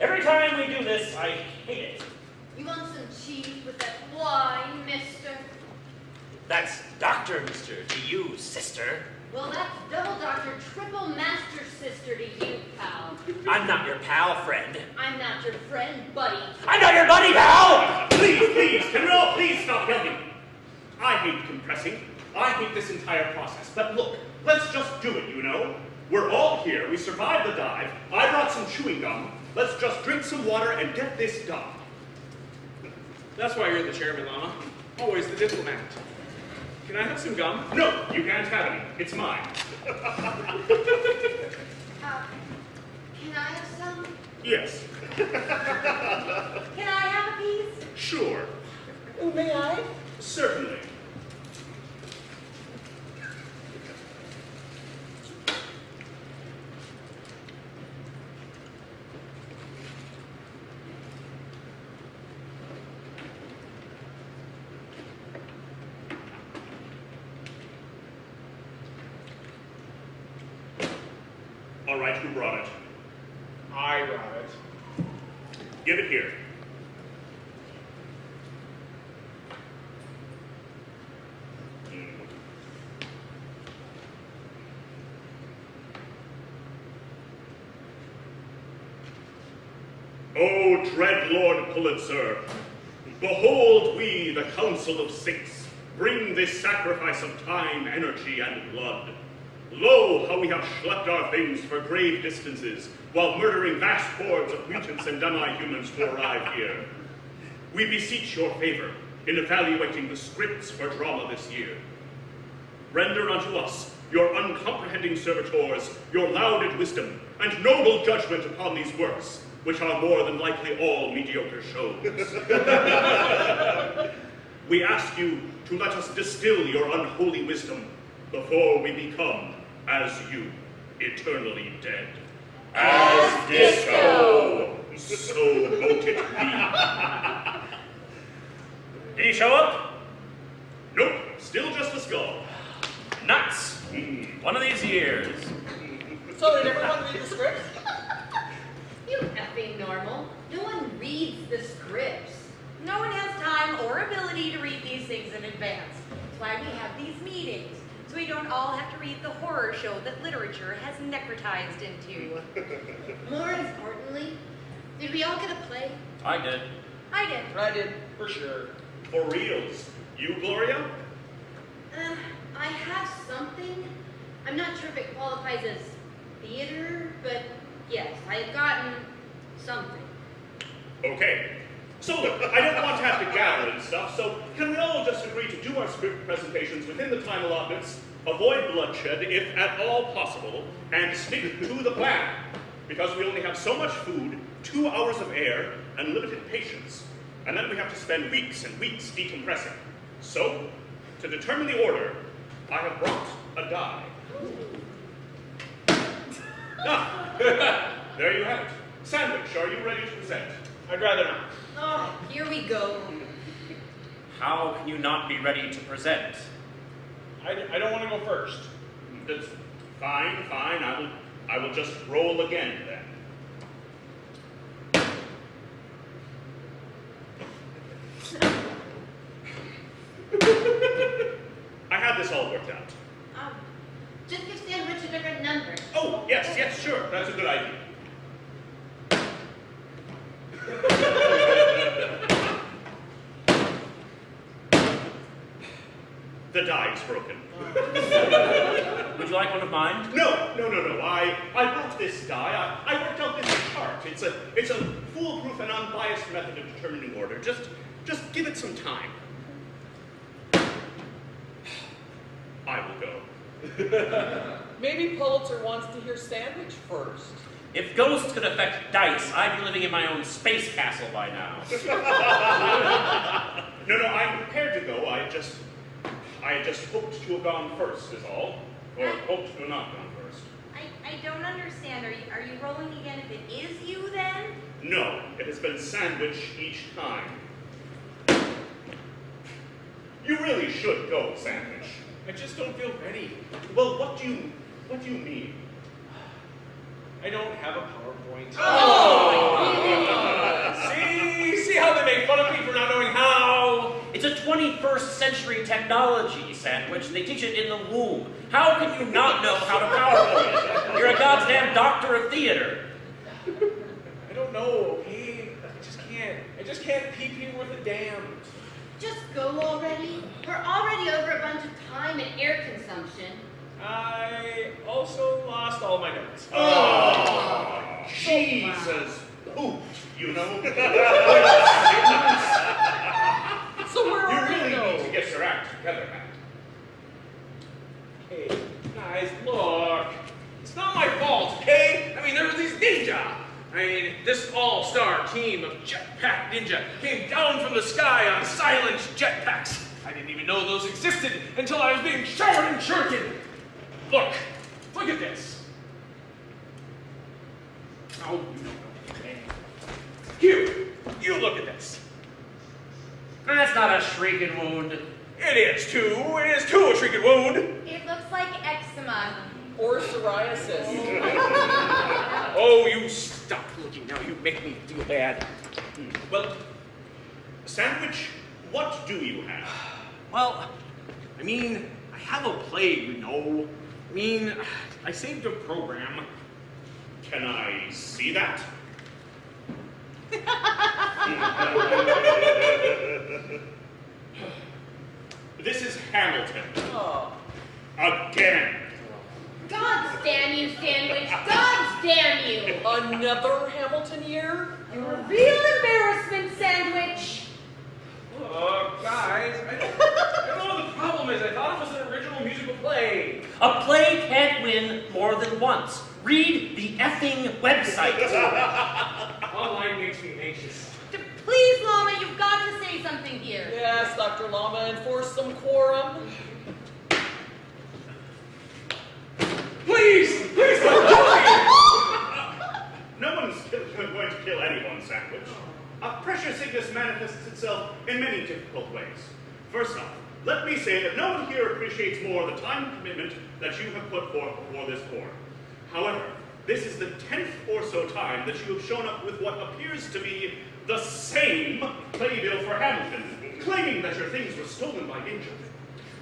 Every time we do this, I hate it. You want some cheese with that wine, mister? That's Dr. Mister to you, sister. Well, that's double doctor, triple master sister to you, pal. I'm not your pal, friend. I'm not your friend, buddy. I'm not your buddy, pal! Please, can we all please stop yelling? I hate compressing. I hate this entire process. But look, let's just do it, you know? We're all here. We survived the dive. I brought some chewing gum. Let's just drink some water and get this done. That's why you're the chairman, Llama. Always the diplomat. Can I have some gum? No, you can't have any. It's mine. Can I have some? Yes. Can I have a piece? Sure. Oh, may I? Certainly. All right, who brought it? I brought it. Give it here. O dread Lord Pulitzer, behold we, the Council of Six, bring this sacrifice of time, energy, and blood. Lo, how we have schlepped our things for grave distances, while murdering vast hordes of mutants and demi-humans to arrive here. We beseech your favor in evaluating the scripts for drama this year. Render unto us, your uncomprehending servitors, your lauded wisdom, and noble judgment upon these works, which are more than likely all mediocre shows. We ask you to let us distill your unholy wisdom before we become, as you, eternally dead. As disco! So mote it be. Did he show up? Nope, still just a skull. Nuts. One of these years. So did everyone read the script? You effing normal. No one reads the scripts. No one has time or ability to read these things in advance. That's why we have these meetings, so we don't all have to read the horror show that literature has necrotized into. More importantly, did we all get a play? I did. I did. I did, for sure. For reals. You, Gloria? I have something. I'm not sure if it qualifies as theater, but yes, I've gotten something. Okay. So look, I don't want to have to gather and stuff, so can we all just agree to do our script presentations within the time allotments, avoid bloodshed if at all possible, and stick to the plan? Because we only have so much food, 2 hours of air, and limited patience. And then we have to spend weeks and weeks decompressing. So, to determine the order, I have brought a die. Ah, there you have it. Sandwich, are you ready to present? I'd rather not. Oh, here we go. How can you not be ready to present? I don't want to go first. That's fine. I will just roll again then. I had this all worked out. Just give Sandwich a different number. Oh, yes, sure. That's a good idea. The die is broken. Would you like one of mine? No. I wrote this die. I worked out this chart. It's a foolproof and unbiased method of determining order. Just give it some time. I will go. Maybe Pulitzer wants to hear Sandwich first. If ghosts could affect dice, I'd be living in my own space castle by now. No, I'm prepared to go. I had just hoped to have gone first, is all. Or hoped to have not gone first. I don't understand. Are you rolling again if it is you then? No, it has been Sandwich each time. You really should go, Sandwich. I just don't feel ready. Well, what do you mean? I don't have a PowerPoint. Oh! see how they make fun of me for not knowing how? It's a 21st century technology, Sandwich. They teach it in the womb. How can you not know how to PowerPoint? You're a goddamn doctor of theater. I don't know, okay? I just can't PP worth a damn. Just go already. We're already over a bunch of time and air consumption. I also lost all my notes. Oh, Jesus pooped, you know? So where You are really we need though? to get your act together, Matt. Hey, guys, look. It's not my fault, okay? I mean, there were these ninja. I mean, this all-star team of jetpack ninja came down from the sky on silent jetpacks. I didn't even know those existed until I was being showered in shuriken. Look at this. Oh, you don't know anything. Hugh, you look at this. That's not a shrieking wound. It is too a shrieking wound. It looks like eczema. Or psoriasis. Oh, you stop looking now. You make me feel bad. Well, Sandwich, what do you have? Well, I mean, I have a play, you know. I mean, I saved a program. Can I see that? This is Hamilton. Oh. Again. God damn you, Sandwich! God damn you! Another Hamilton year? You're a real embarrassment, Sandwich! Guys, I don't know what the problem is. I thought it was an original musical play. A play can't win more than once. Read the effing website. Online makes me anxious. Please, Llama, you've got to say something here. Yes, Dr. Llama, enforce some quorum. Please don't kill me! No one's going to kill anyone, Sandwich. Pressure sickness manifests itself in many difficult ways. First off, let me say that no one here appreciates more the time and commitment that you have put forth before this board. However, this is the 10th or so time that you have shown up with what appears to be the same playbill for Hamilton, claiming that your things were stolen by ninja.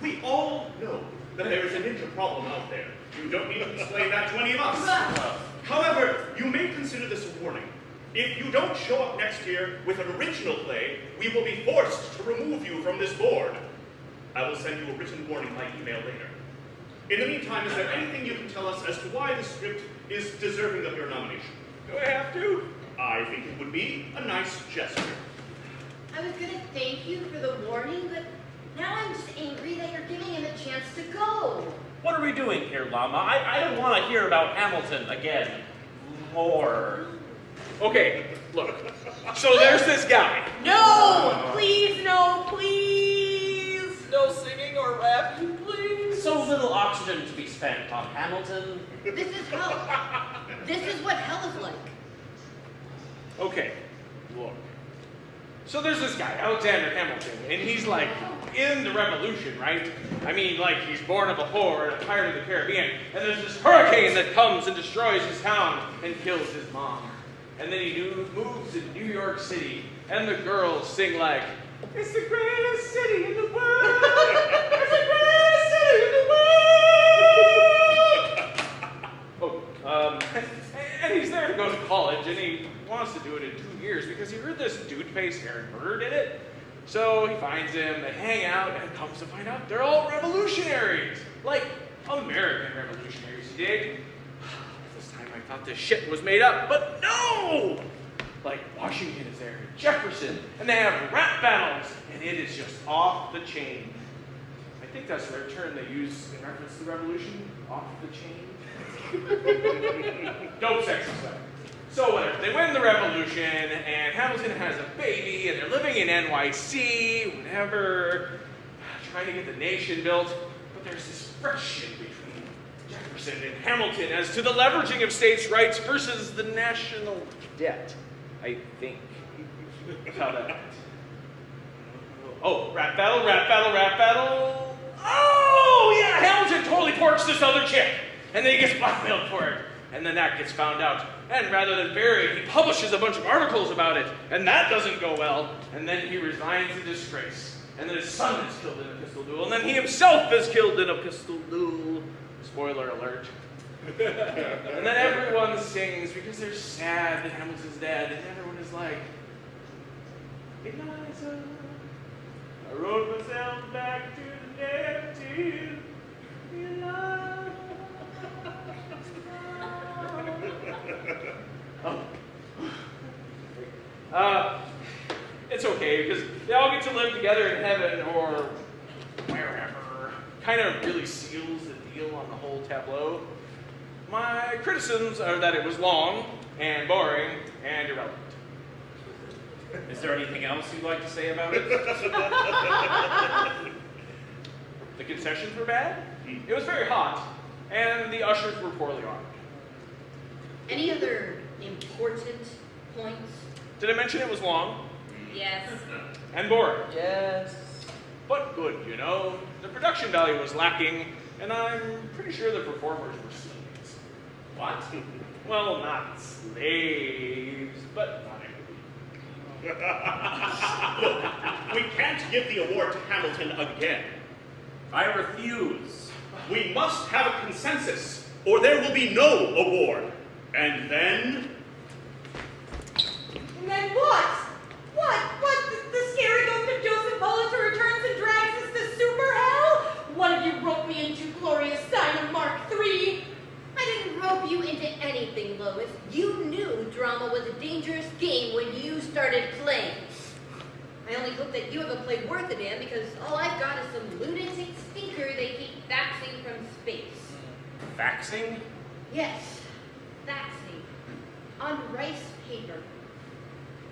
We all know that there is a ninja problem out there. You don't need to explain that to any of us. However, you may consider this a warning. If you don't show up next year with an original play, we will be forced to remove you from this board. I will send you a written warning by email later. In the meantime, is there anything you can tell us as to why the script is deserving of your nomination? Do I have to? I think it would be a nice gesture. I was gonna thank you for the warning, but now I'm just angry that you're giving him a chance to go. What are we doing here, Llama? I don't want to hear about Hamilton again. More. Okay, look. So there's this guy. No! Please, no, please! No singing or rapping, please. So little oxygen to be spent on Hamilton. This is hell. This is what hell is like. Okay, look. So there's this guy, Alexander Hamilton, and he's like in the Revolution, right? I mean, like he's born of a whore and a pirate of the Caribbean, and there's this hurricane that comes and destroys his town and kills his mom. And then he moves to New York City, and the girls sing like, "It's the greatest city in the world! It's the greatest city in the world!" Oh, and he's there to go to college, and he wants to do it in 2 years because he heard this dude face Aaron Burr did it. So he finds him, they hang out, and comes to find out they're all revolutionaries. Like American revolutionaries, you dig? This time I thought this shit was made up, but no! Like Washington is there, Jefferson, and they have rap battles, and it is just off the chain. I think that's their term they use in reference to the revolution, off the chain. Dope sexy stuff. So whatever, they win the revolution, and Hamilton has a baby, and they're living in NYC, whatever, trying to get the nation built. But there's this friction between Jefferson and Hamilton as to the leveraging of states' rights versus the national debt, I think. How that went. Oh, rap battle, rap battle, rap battle. Oh, yeah, Hamilton totally porks this other chick, and then he gets blackmailed for it. and then that gets found out. And rather than bury it, he publishes a bunch of articles about it, and that doesn't go well. And then he resigns in disgrace. And then his son is killed in a pistol duel, and then he himself is killed in a pistol duel. Spoiler alert. And then everyone sings because they're sad that Hamilton's dead, and everyone is like, Eliza, I wrote myself back to the narrative. Eliza. It's okay, because they all get to live together in heaven or wherever. Kind of really seals the deal on the whole tableau. My criticisms are that it was long and boring and irrelevant. Is there anything else you'd like to say about it? The concessions were bad. It was very hot, and the ushers were poorly armed. Any other important points? Did I mention it was long? Yes. And boring. Yes. But good, you know. The production value was lacking, and I'm pretty sure the performers were slaves. What? Well, not slaves, but not Look, we can't give the award to Hamilton again. I refuse. We must have a consensus, or there will be no award. And then... And then what? What? The scary ghost of Joseph Pulitzer returns and drags us to super hell? One of you roped me into glorious Steiner Mark III. I didn't rope you into anything, Lois. You knew drama was a dangerous game when you started playing. I only hope that you have a play worth a damn, because all I've got is some lunatic stinker they keep faxing from space. Faxing? Yes, faxing. On rice paper.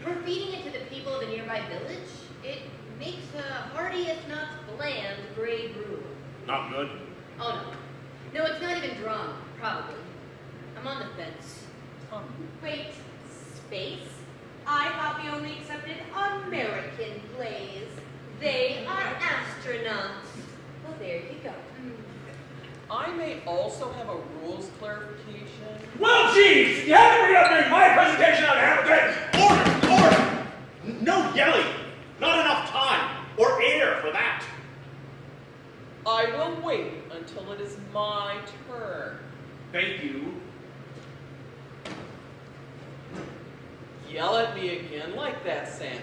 We're feeding it to the people of a nearby village. It makes a hearty, if not bland, gray brew. Not good. Oh no. No, it's not even drama, probably. I'm on the fence. Wait, space? I thought we only accepted American plays. They are astronauts. Well, there you go. I may also have a rules clarification. Well, geez, you haven't read up during my presentation on Hamilton. Order! No yelling! Not enough time or air for that. I will wait until it is my turn. Thank you. Yell at me again like that, sandwich.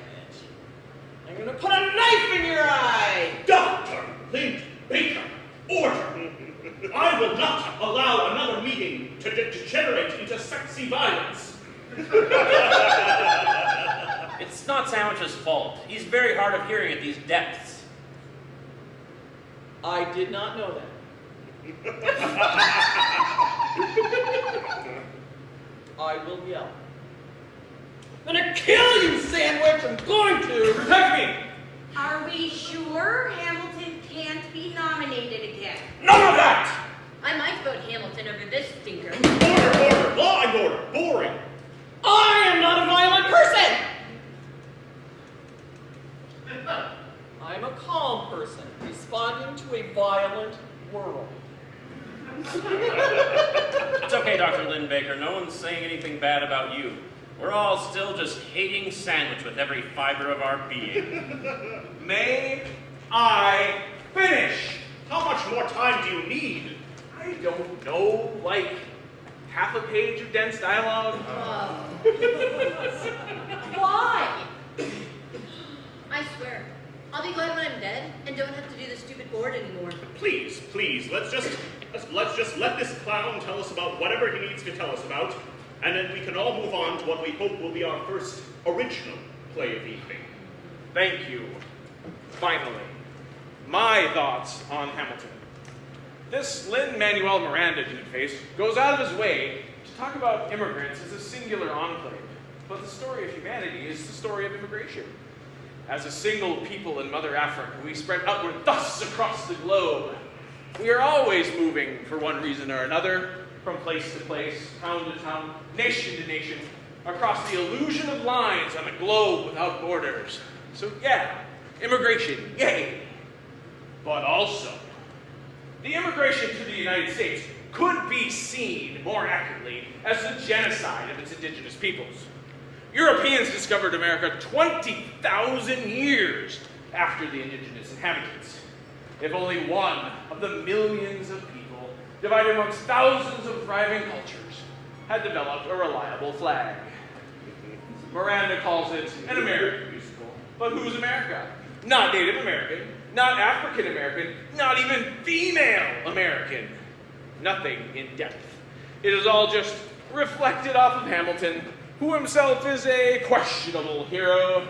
I'm gonna put a knife in your eye! Dr. Liend Baker, order! I will not allow another meeting to degenerate into sexy violence. It's not Sandwich's fault. He's very hard of hearing at these depths. I did not know that. I will yell. I'm gonna kill you, sandwich! I'm going to! Protect me! Are we sure Hamilton can't be nominated again? None of that! I might vote Hamilton over this stinker. Order! Law and order! Boring! I am not a violent person! I'm a calm person, responding to a violent world. It's okay, Dr. Liend Baker. No one's saying anything bad about you. We're all still just hating Sandwich with every fiber of our being. May I finish? How much more time do you need? I don't know, like half a page of dense dialogue. Why? I swear, I'll be glad when I'm dead and don't have to do the stupid board anymore. Please, let's just let this clown tell us about whatever he needs to tell us about, and then we can all move on to what we hope will be our first original play of the evening. Thank you. Finally, my thoughts on Hamilton. This Lin-Manuel Miranda dude-face goes out of his way to talk about immigrants as a singular enclave, but the story of humanity is the story of immigration. As a single people in Mother Africa, we spread outward thus across the globe. We are always moving for one reason or another, from place to place, town to town, nation to nation, across the illusion of lines on a globe without borders. So yeah, immigration, yay! But also, the immigration to the United States could be seen, more accurately, as the genocide of its indigenous peoples. Europeans discovered America 20,000 years after the indigenous inhabitants. If only one of the millions of people, divided amongst thousands of thriving cultures, had developed a reliable flag. Miranda calls it an American musical. But who's America? Not Native American, not African American, not even female American. Nothing in depth. It is all just reflected off of Hamilton, who himself is a questionable hero.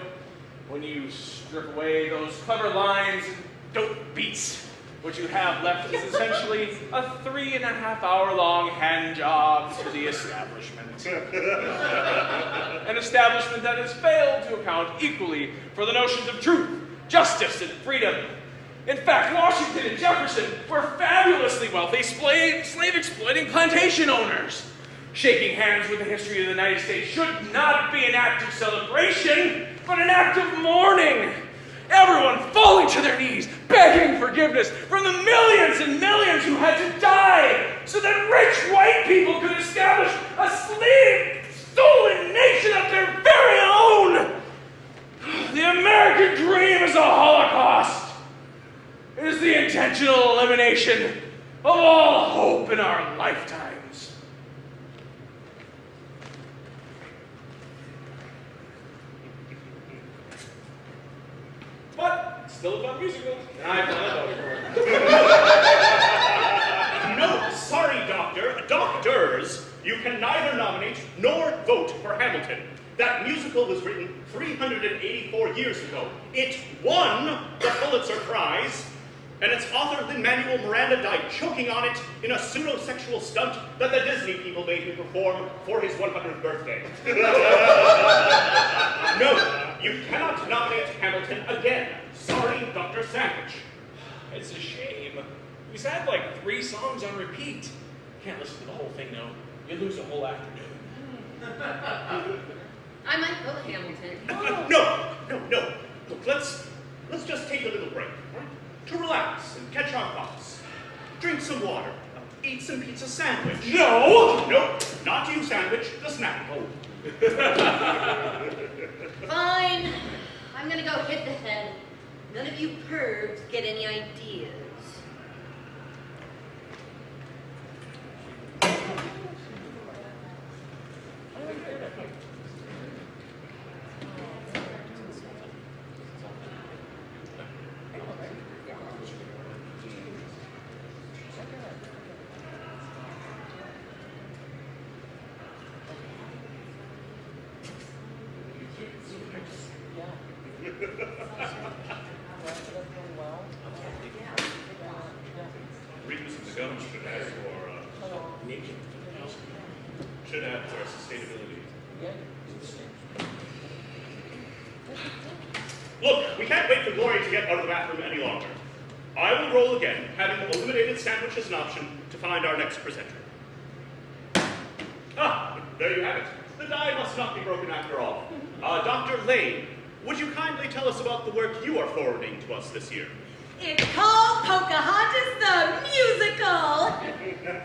When you strip away those clever lines and dope beats, what you have left is essentially a 3.5-hour-long hand job to the establishment. An establishment that has failed to account equally for the notions of truth, justice, and freedom. In fact, Washington and Jefferson were fabulously wealthy slave-exploiting plantation owners. Shaking hands with the history of the United States should not be an act of celebration, but an act of mourning. Everyone falling to their knees, begging forgiveness from the millions and millions who had to die so that rich white people could establish a slave-stolen nation of their very own. The American dream is a Holocaust. It is the intentional elimination of all hope in our lifetimes. But still a fun musical, and I plan to vote for it. No, sorry, Doctor. Doctors, you can neither nominate nor vote for Hamilton. That musical was written 384 years ago. It won the Pulitzer Prize, and its author, Lin-Manuel Miranda, died choking on it in a pseudo-sexual stunt that the Disney people made him perform for his 100th birthday. No, you cannot nominate Hamilton again. Sorry, Dr. Sandwich. It's a shame. We've had like 3 songs on repeat. Can't listen to the whole thing though. You lose a whole afternoon. I might vote Hamilton. No. Look, let's just take a little break, right? To relax and catch our thoughts. Drink some water. Eat some pizza sandwich. No! Nope, not you, Sandwich. The snack. Oh. Fine. I'm gonna go hit the head. None of you pervs get any ideas. Reusing the gums should add for sustainability. Look, we can't wait for Glory to get out of the bathroom any longer. I will roll again, having eliminated Sandwich as an option to find our next presenter. Ah, there you have it. The die must not be broken after all. Dr. Liend, would you kindly tell us about the work you are forwarding to us this year? It's called Pocahontas the Musical.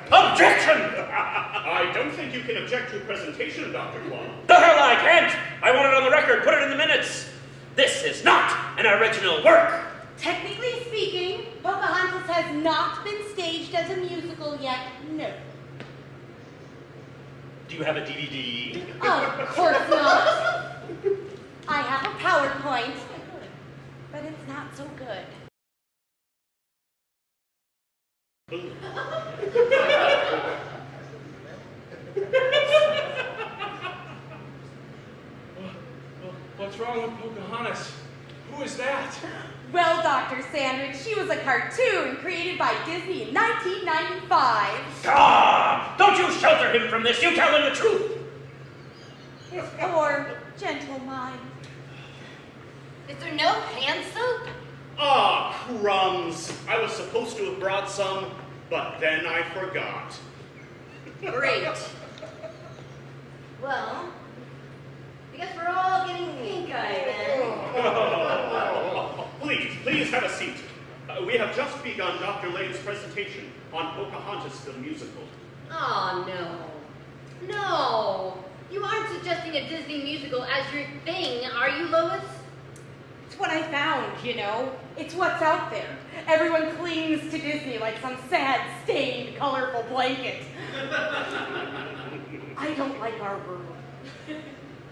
Objection! I don't think you can object to a presentation, Dr. Claw. The hell I can't! I want it on the record, put it in the minutes. This is not an original work. Technically speaking, Pocahontas has not been staged as a musical yet, no. Do you have a DVD? Of course not. I have a PowerPoint, but it's not so good. What's wrong with Pocahontas? Who is that? Well, Dr. Sandwich, she was a cartoon created by Disney in 1995. Ah! Don't you shelter him from this, you tell him the truth! His poor, gentle mind. Is there no hand soap? Ah, crumbs. I was supposed to have brought some, but then I forgot. Great. Well, I guess we're all getting pink-eyed then. Please have a seat. We have just begun Dr. Liend's presentation on Pocahontas the musical. Oh, no. No. You aren't suggesting a Disney musical as your thing, are you, Lois? It's what I found, you know. It's what's out there. Everyone clings to Disney like some sad, stained, colorful blanket. I don't like our world.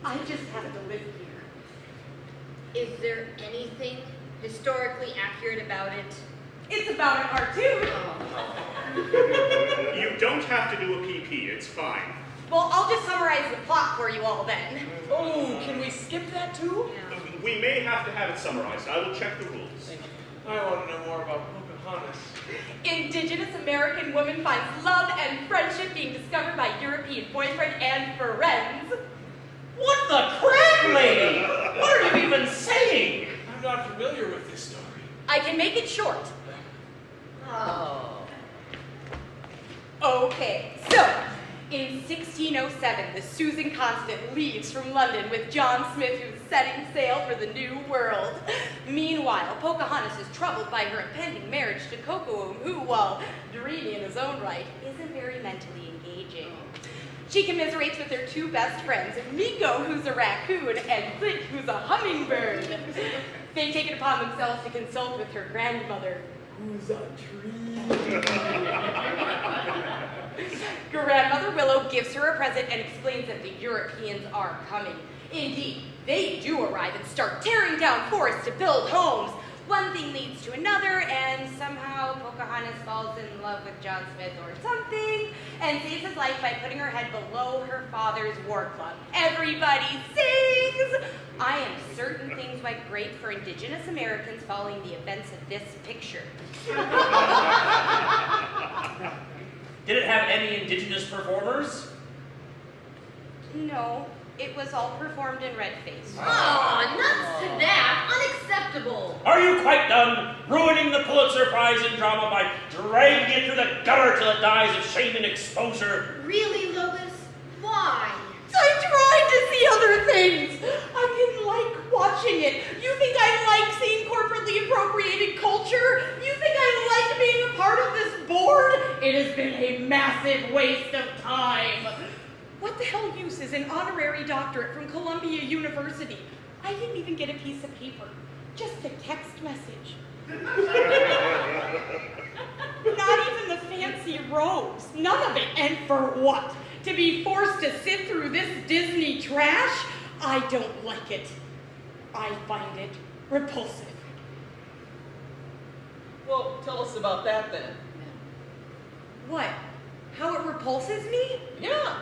I just have to live here. Is there anything historically accurate about it? It's about a cartoon. You don't have to do a PP, it's fine. Well, I'll just summarize the plot for you all then. Oh, can we skip that too? Yeah. We may have to have it summarized. I will check the rules. I want to know more about Pocahontas. Indigenous American woman finds love and friendship being discovered by European boyfriend and friends. What the crap, lady? What are you even saying? I'm not familiar with this story. I can make it short. Oh. Okay, so in 1607, the Susan Constant leaves from London with John Smith, who's setting sail for the New World. Meanwhile, Pocahontas is troubled by her impending marriage to Kocoum, who, while dreamy in his own right, isn't very mentally engaging. She commiserates with her two best friends, Miko, who's a raccoon, and Flint, who's a hummingbird. They take it upon themselves to consult with her grandmother, who's a tree. Grandmother Willow gives her a present and explains that the Europeans are coming. Indeed, they do arrive and start tearing down forests to build homes. One thing leads to another, and somehow Pocahontas falls in love with John Smith or something, and saves his life by putting her head below her father's war club. Everybody sings! I am certain things went great for Indigenous Americans following the events of this picture. Did it have any indigenous performers? No, it was all performed in red face. Oh, nuts to that. Unacceptable. Are you quite done ruining the Pulitzer Prize in drama by dragging it through the gutter till it dies of shame and exposure? Really, Lois? Why? I tried to see other things. I didn't like watching it. You think I like seeing corporately appropriated culture? You think I like being a part of this board? It has been a massive waste of time. What the hell use is an honorary doctorate from Columbia University? I didn't even get a piece of paper, just a text message. Not even the fancy robes, none of it. And for what? To be forced to sit through this Disney trash? I don't like it. I find it repulsive. Well, tell us about that then. What? How it repulses me? Yeah.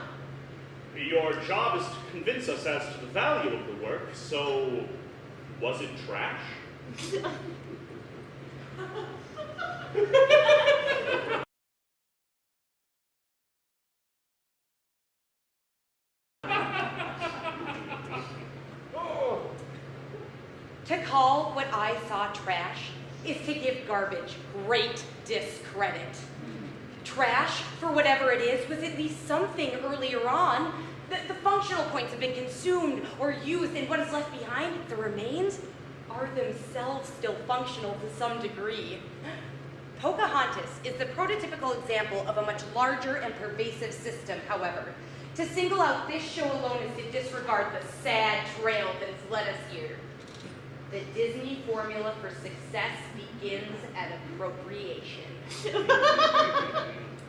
Your job is to convince us as to the value of the work, so was it trash? To call what I saw trash is to give garbage great discredit. Trash, for whatever it is, was at least something earlier on. The functional points have been consumed or used, and what is left behind, the remains, are themselves still functional to some degree. Pocahontas is the prototypical example of a much larger and pervasive system, however. To single out this show alone is to disregard the sad trail that has led us here. The Disney formula for success begins at appropriation.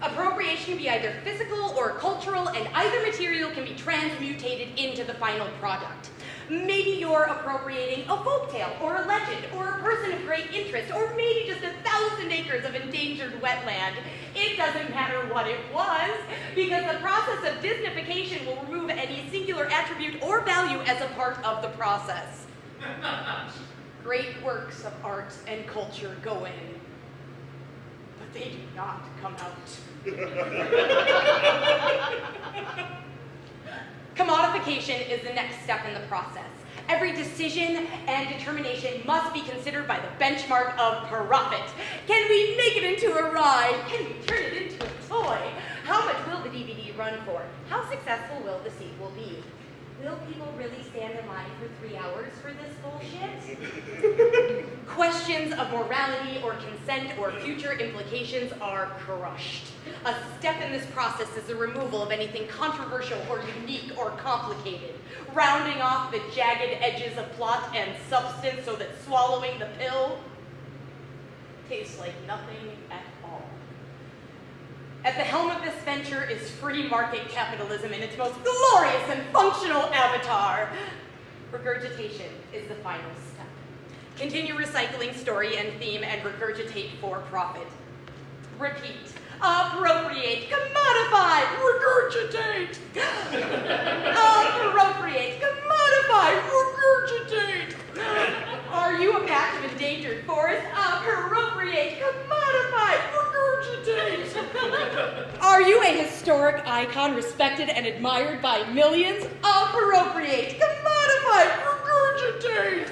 Appropriation can be either physical or cultural, and either material can be transmutated into the final product. Maybe you're appropriating a folktale, or a legend, or a person of great interest, or maybe just 1,000 acres of endangered wetland. It doesn't matter what it was, because the process of Disneyfication will remove any singular attribute or value as a part of the process. Great works of art and culture go in, but they do not come out. Commodification is the next step in the process. Every decision and determination must be considered by the benchmark of profit. Can we make it into a ride? Can we turn it into a toy? How much will the DVD run for? How successful will the sequel be? Will people really stand in line for 3 hours for this bullshit? Questions of morality or consent or future implications are crushed. A step in this process is the removal of anything controversial or unique or complicated, rounding off the jagged edges of plot and substance so that swallowing the pill tastes like nothing at all. At the helm of this venture is free market capitalism in its most glorious and functional avatar. Regurgitation is the final step. Continue recycling story and theme and regurgitate for profit. Repeat. Appropriate. Commodify. Regurgitate. Appropriate. Commodify. Regurgitate. Are you a patch of endangered forest? Appropriate. Commodify. Regurgitate. Are you a historic icon respected and admired by millions? Appropriate. Commodify. Regurgitate.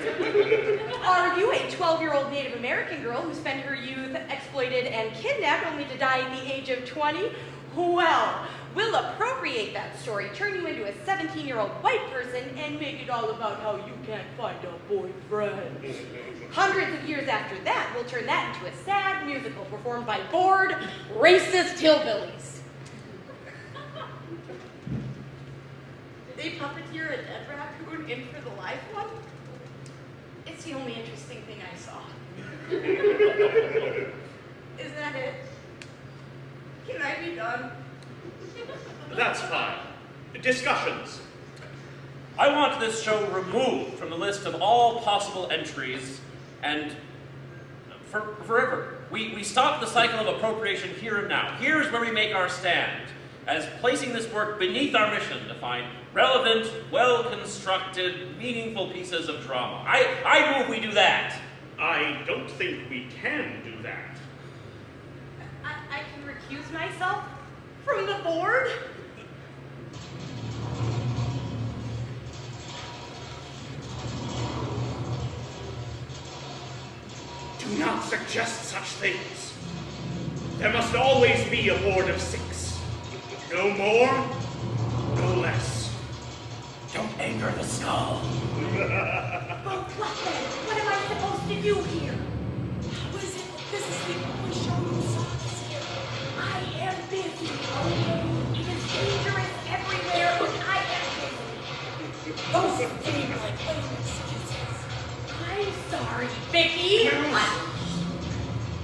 Are you a 12-year-old Native American girl who spent her youth exploited and kidnapped only to die at the age of 20? Well, we'll appropriate that story, turn you into a 17-year-old white person, and make it all about how you can't find a boyfriend. Hundreds of years after that, we'll turn that into a sad musical performed by bored, racist hillbillies. Did they puppeteer a dead raccoon in for the live one? It's the only interesting thing I saw. Is that it? Can I be done? That's fine. Discussions. I want this show removed from the list of all possible entries and forever. We stop the cycle of appropriation here and now. Here's where we make our stand, as placing this work beneath our mission to find relevant, well-constructed, meaningful pieces of drama. I move we do that. I don't think we can do that. I can recuse myself from the board? Do not suggest such things. There must always be a board of 6. No more, no less. Don't anger the skull. Well, what then? What am I supposed to do here? How is it that this is the only show you saw this year? I am busy, okay? It is dangerous everywhere, and I am busy. Those seem like lame excuses. I'm sorry, Vicki.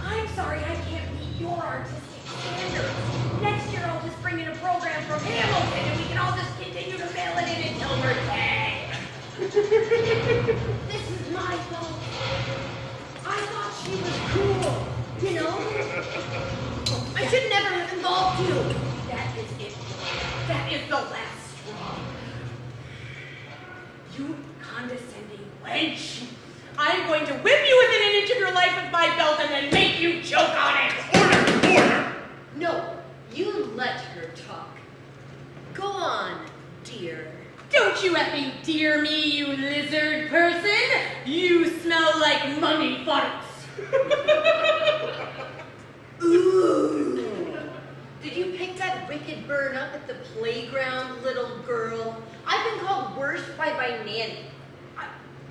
I'm sorry I can't meet your artistic standards. Next year I'll just bring in a program from Hamilton and we can all just continue to mail it in until we're dead. This is my fault. I thought she was cool, you know? I should never have involved you. That is it. That is the last straw. You condescending wench. I'm going to whip you within an inch of your life with my belt and then make you choke on it. Order! Order! No, you let her talk. Go on, dear. Don't you effing dear me, you lizard person. You smell like mummy farts. Ooh. Did you pick that wicked bird up at the playground, little girl? I've been called worse by my nanny.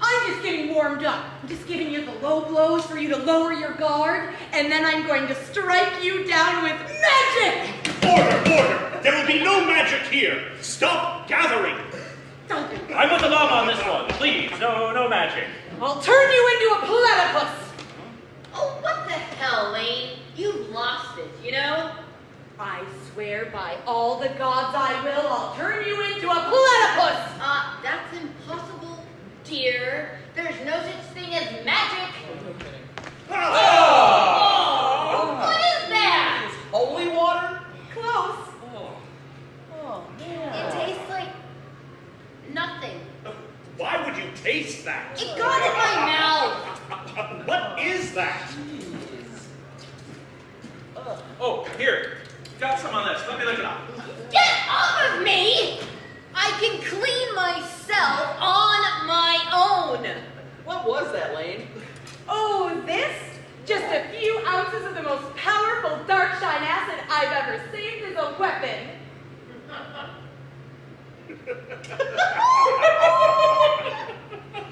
I'm just getting warmed up. I'm just giving you the low blows for you to lower your guard, and then I'm going to strike you down with magic! Order! Order! There will be no magic here! Stop gathering! Don't do that. I'm with the mom on this one. Please, no magic. I'll turn you into a platypus! Oh, what the hell, Lane? You've lost it, you know? I swear by all the gods I will, I'll turn you into a platypus! That's impossible, dear. There's no such thing as magic. Oh! What is that? Is holy water? Close. Oh, man. It tastes like nothing. Why would you taste that? It got in my mouth. What is that? Oh, here. Got some on this. Let me look it up. Get off of me! I can clean myself on my own. What was that, Lane? Oh, this? Just a few ounces of the most powerful dark shine acid I've ever saved as a weapon.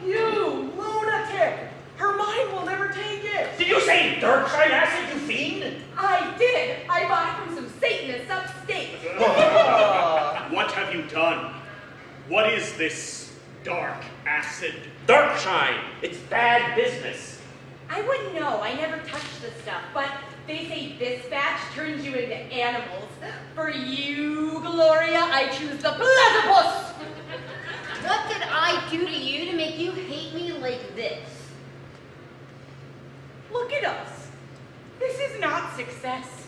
You lunatic! Her mind will never take it! Did you say dark-side acid, you fiend? I did. I bought it from some Satanists upstate. What have you done? What is this dark acid? Darkshine. It's bad business. I wouldn't know. I never touched the stuff, but they say this batch turns you into animals. For you, Gloria, I choose the platypus. What did I do to you to make you hate me like this? Look at us. This is not success.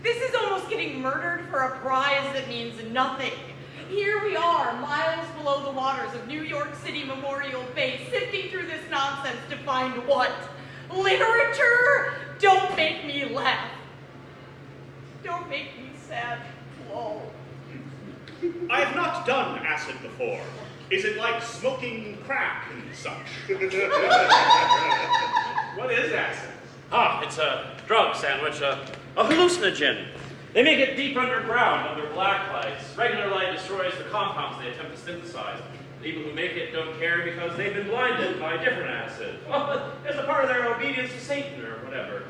This is almost getting murdered for a prize that means nothing. Here we are, miles below the waters of New York City Memorial Bay, sifting through this nonsense to find what? Literature? Don't make me laugh. Don't make me sad. Lol. I have not done acid before. Is it like smoking crack and such? What is acid? It's a drug sandwich, a hallucinogen. They make it deep underground under black lights. Regular light destroys the compounds they attempt to synthesize. The people who make it don't care because they've been blinded by a different acid. Well, it's a part of their obedience to Satan or whatever.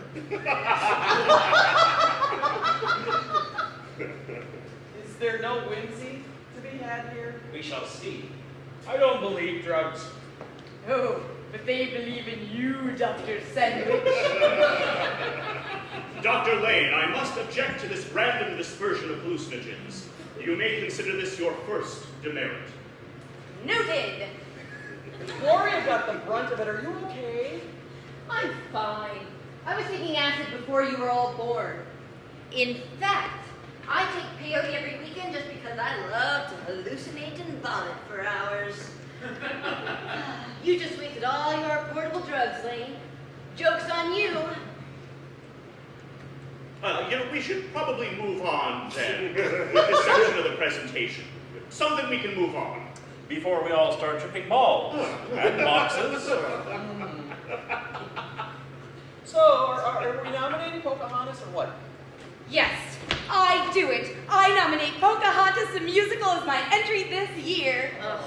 Is there no whimsy to be had here? We shall see. I don't believe drugs. Oh, but they believe in you, Dr. Sandwich. Dr. Lane, I must object to this random dispersion of hallucinogens. You may consider this your first demerit. Noted. Gloria got the brunt of it. Are you okay? I'm fine. I was taking acid before you were all born. In fact, I take peyote every weekend just because I love to hallucinate and vomit for hours. You just wasted all your portable drugs, Lane. Joke's on you. We should probably move on then with this section of the presentation. Something we can move on. Before we all start tripping balls and boxes. So, are we nominating Pocahontas or what? Yes, I do it. I nominate Pocahontas the musical as my entry this year. Ugh,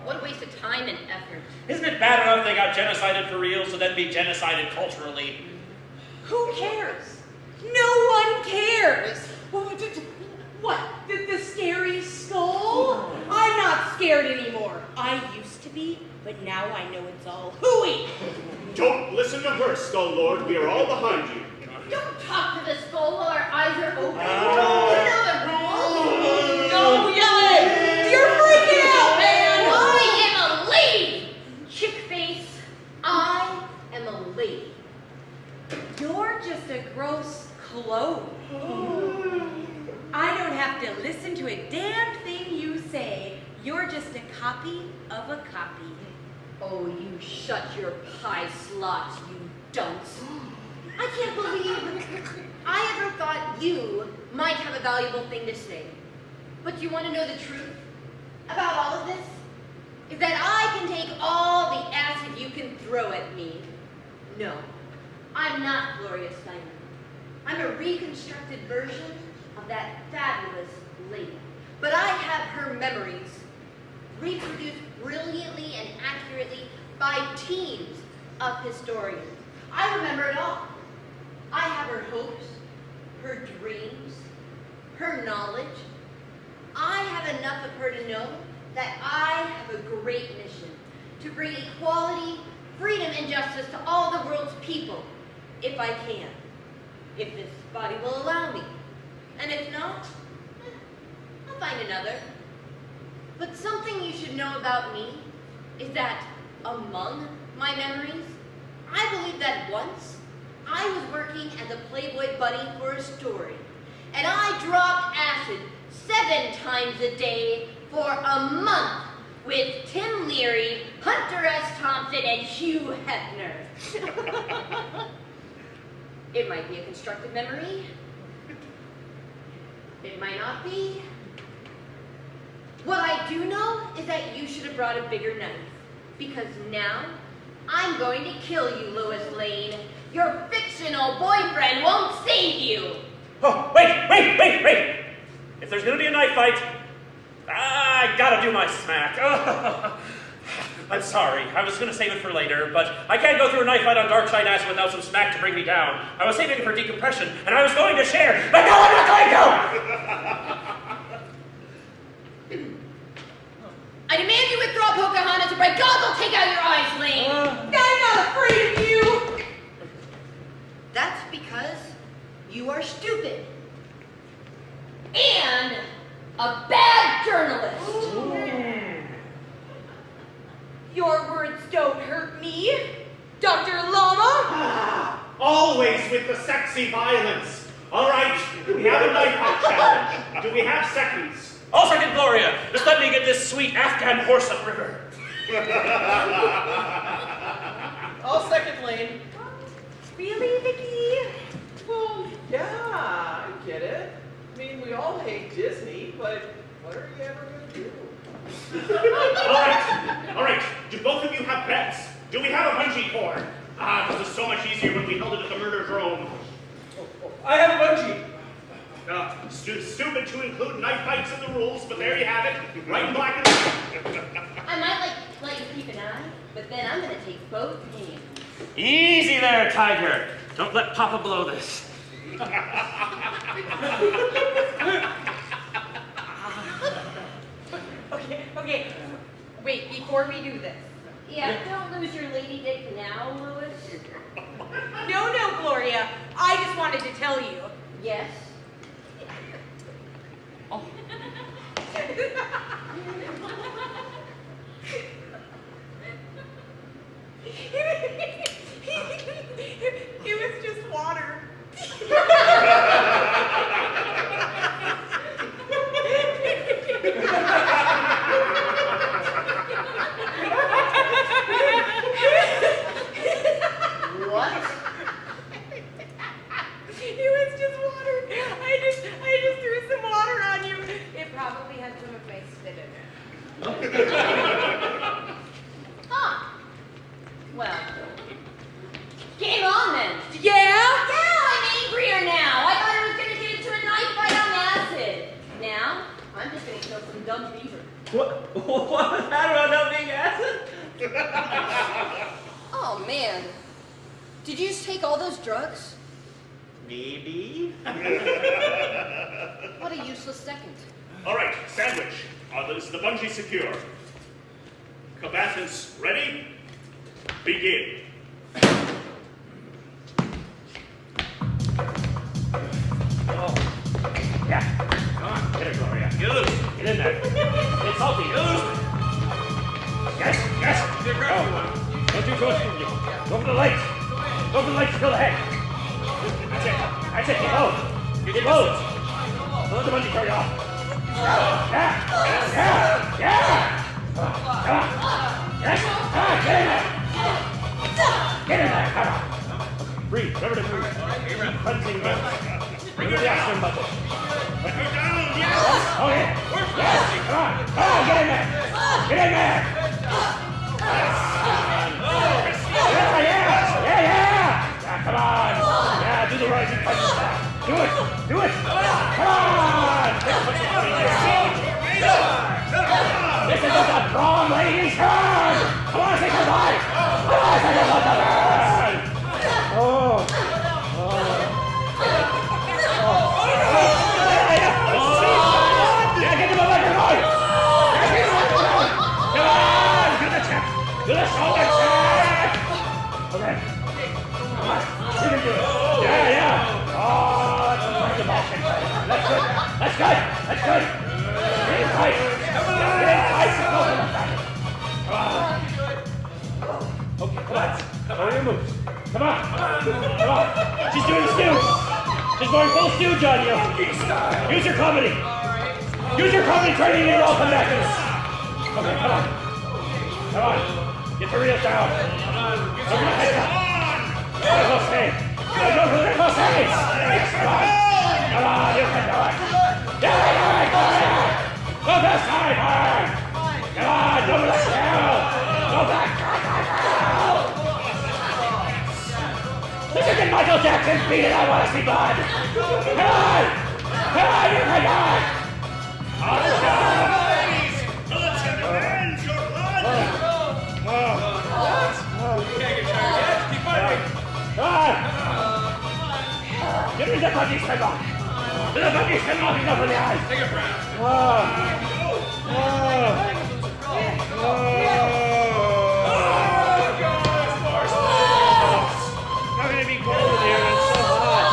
what a waste of time and effort. Isn't it bad enough they got genocided for real, so then be genocided culturally? Who cares? No one cares. What? The scary skull? I'm not scared anymore. I used to be, but now I know it's all hooey. Don't listen to her, Skull Lord. We are all behind you. Don't talk to the skull while our eyes are open. Oh. You know the rules. No yelling! You're freaking out, man! I am a lady! Chick-face, I am a lady. You're just a gross clone. I don't have to listen to a damn thing you say. You're just a copy of a copy. Oh, you shut your pie slots, you dunce. I can't believe I ever thought you might have a valuable thing to say. But you want to know the truth about all of this? Is that I can take all the acid you can throw at me. No, I'm not Gloria Steiner. I'm a reconstructed version of that fabulous lady. But I have her memories reproduced brilliantly and accurately by teams of historians. I remember it all. I have her hopes, her dreams, her knowledge. I have enough of her to know that I have a great mission to bring equality, freedom, and justice to all the world's people, if I can, if this body will allow me. And if not, I'll find another. But something you should know about me is that among my memories, I believe that once I was working as a Playboy buddy for a story, and I dropped acid 7 times a day for a month with Tim Leary, Hunter S. Thompson, and Hugh Hefner. It might be a constructed memory. It might not be. What I do know is that you should have brought a bigger knife, because now I'm going to kill you, Lois Lane. Your fictional boyfriend won't save you. Oh, wait! If there's gonna be a knife fight, I gotta do my smack. I'm sorry. I was gonna save it for later, but I can't go through a knife fight on dark side acid without some smack to bring me down. I was saving it for decompression, and I was going to share, but now I'm not going to! I demand you withdraw Pocahontas, or by God, they'll take out your eyes, Liend. I'm not afraid of you. That's because you are stupid. And a bad journalist. Your words don't hurt me, Dr. Llama. Always with the sexy violence. All right, we have a knife fight challenge. Do we have seconds? I'll second Gloria. Just let me get this sweet Afghan horse upriver. I'll second Liend. Really, Vicki? Well, yeah, I get it. I mean, we all hate Disney, but what are you ever going to do? All right. Do both of you have bets? Do we have a bungee cord? This was so much easier when we held it at the murder drome. I have a bungee. Stupid to include knife fights in the rules, but there you have it. Right in black and white. I might let you keep an eye, but then I'm gonna take both hands. Easy there, Tiger. Don't let Papa blow this. Okay. Wait, before we do this. Yeah, don't lose your lady dick now, Louis. No, Gloria. I just wanted to tell you. Yes. It was just water. What? It was just water. I just threw some water on you. It probably had some of my spit in it. Huh. Well, game on then. Yeah? Yeah, I'm angrier now. I thought I was gonna get into a knife fight on acid. Now, I'm just gonna kill some dumb beaver. What was that about not being acid? Oh man. Did you just take all those drugs? Maybe. What a useless second. All right, sandwich. Is the bungee secure? Combatants ready? Begin. Oh. Yeah. Come on. Get it, Gloria. Get loose. Get in there. It's salty. Get loose. Yes. Oh. Don't do close. Go for the legs. Go for the legs. Kill the head. That's it. Get low. Get low. Don't let the bungee carry off. Yeah. Come on. Yes. Get in there. Get in there. Come on. Breathe. Remember to breathe. Keep cleansing breath. Bring your action button. Put me down, yes! Oh, yeah. Yes. Come on. Get in there. Get in there. Yeah. Come on. Yeah, do the rising punch. Do it. Come on. This is just a prom lady's turn. Come on, say goodbye. Oh. Yeah, get him a letter, boy. Come on, do the check. Do the shoulder check. Okay. Come on, you can do it. Yeah. Oh, that's the motion. That's good. Get in tight. Come on. Okay, come on. All your moves. Come on. She's doing stooge. She's going full stooge on you. Use your comedy. Use your comedy training and I'll come back to this. Okay, come on. Get the reels down. Over the head up. Go stay. Go for the close hands. Come on, you can do it. Go this side, hard. Come on, go to the tail. Go back. This isn't Michael Jackson beat it. I want to see blood. Come on, you can do it. Give me the bloody shamrock! The bloody shamrock is over the eyes! Take a breath. How can it be cold in here when it's so hot?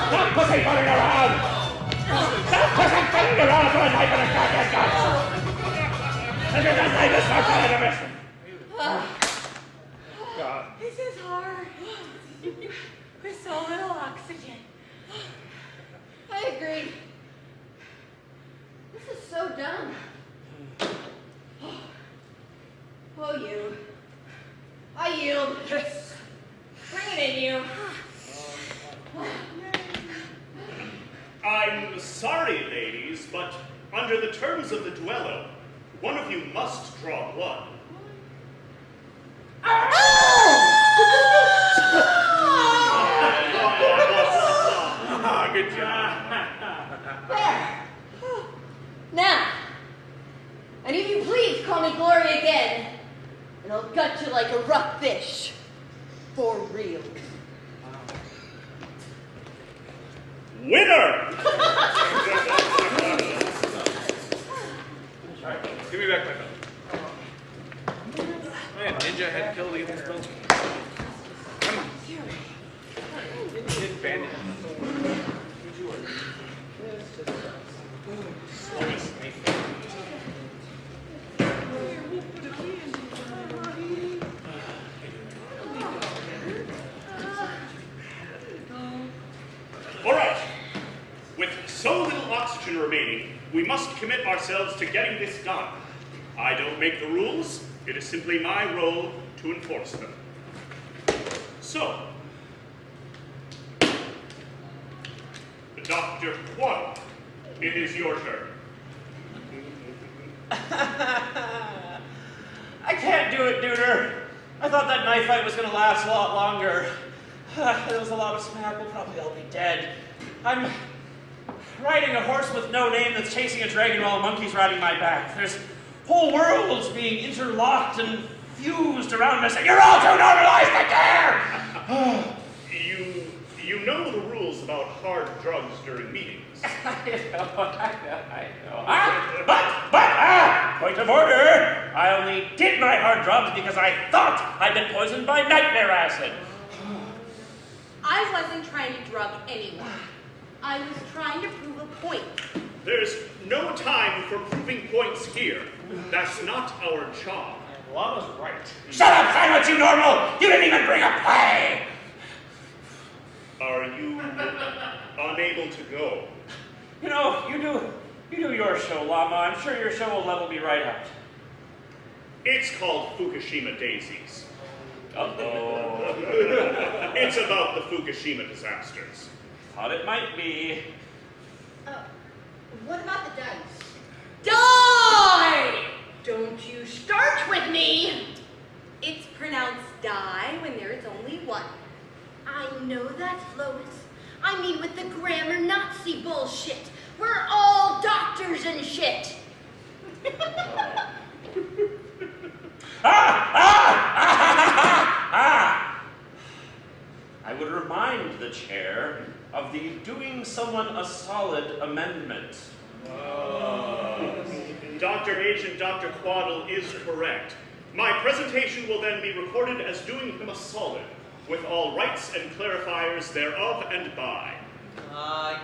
Stop pussyfooting around! Stop pussyfooting around for a knife and a shotgun gun! This is the safest function in the mission! God. This is hard. With so little oxygen. I agree. This is so dumb. Oh, you. I yield. Bring it in, you. I'm sorry, ladies, but under the terms of the duello, one of you must draw blood. Good job. There. Now, any of you please call me Glory again, and I'll gut you like a rough fish. For real. Winner! Give me back my belt. Man, Ninja had killed Ethan's belt. Come on. Get bandit. Slowest knife. All right. With so little oxygen remaining, we must commit ourselves to getting this done. I don't make the rules. It is simply my role to enforce them. So, Dr. Quaddle, it is your turn. I can't do it, Duder. I thought that knife fight was going to last a lot longer. There was a lot of smack. We'll probably all be dead. I'm riding a horse with no name that's chasing a dragon while a monkey's riding my back. There's whole worlds being interlocked and fused around us, and you're all too normalized to care! You know the rules about hard drugs during meetings. I know. Point of order. I only did my hard drugs because I thought I'd been poisoned by nightmare acid. I wasn't trying to drug anyone. I was trying to prove a point. There's no time for proving points here. That's not our job. Llama's right. Shut up, silence, you normal! You didn't even bring a play! Are you unable to go? You know, you do your show, Llama. I'm sure your show will level me right out. It's called Fukushima Daisies. Uh-oh. It's about the Fukushima disasters. Thought it might be. What about the dice? Die! Don't you start with me! It's pronounced die when there is only one. I know that, Lois. I mean with the grammar Nazi bullshit. We're all doctors and shit. I would remind the chair of the doing someone a solid amendment. Dr. Agent Dr. Quaddle is correct. My presentation will then be recorded as doing him a solid, with all rights and clarifiers thereof and by.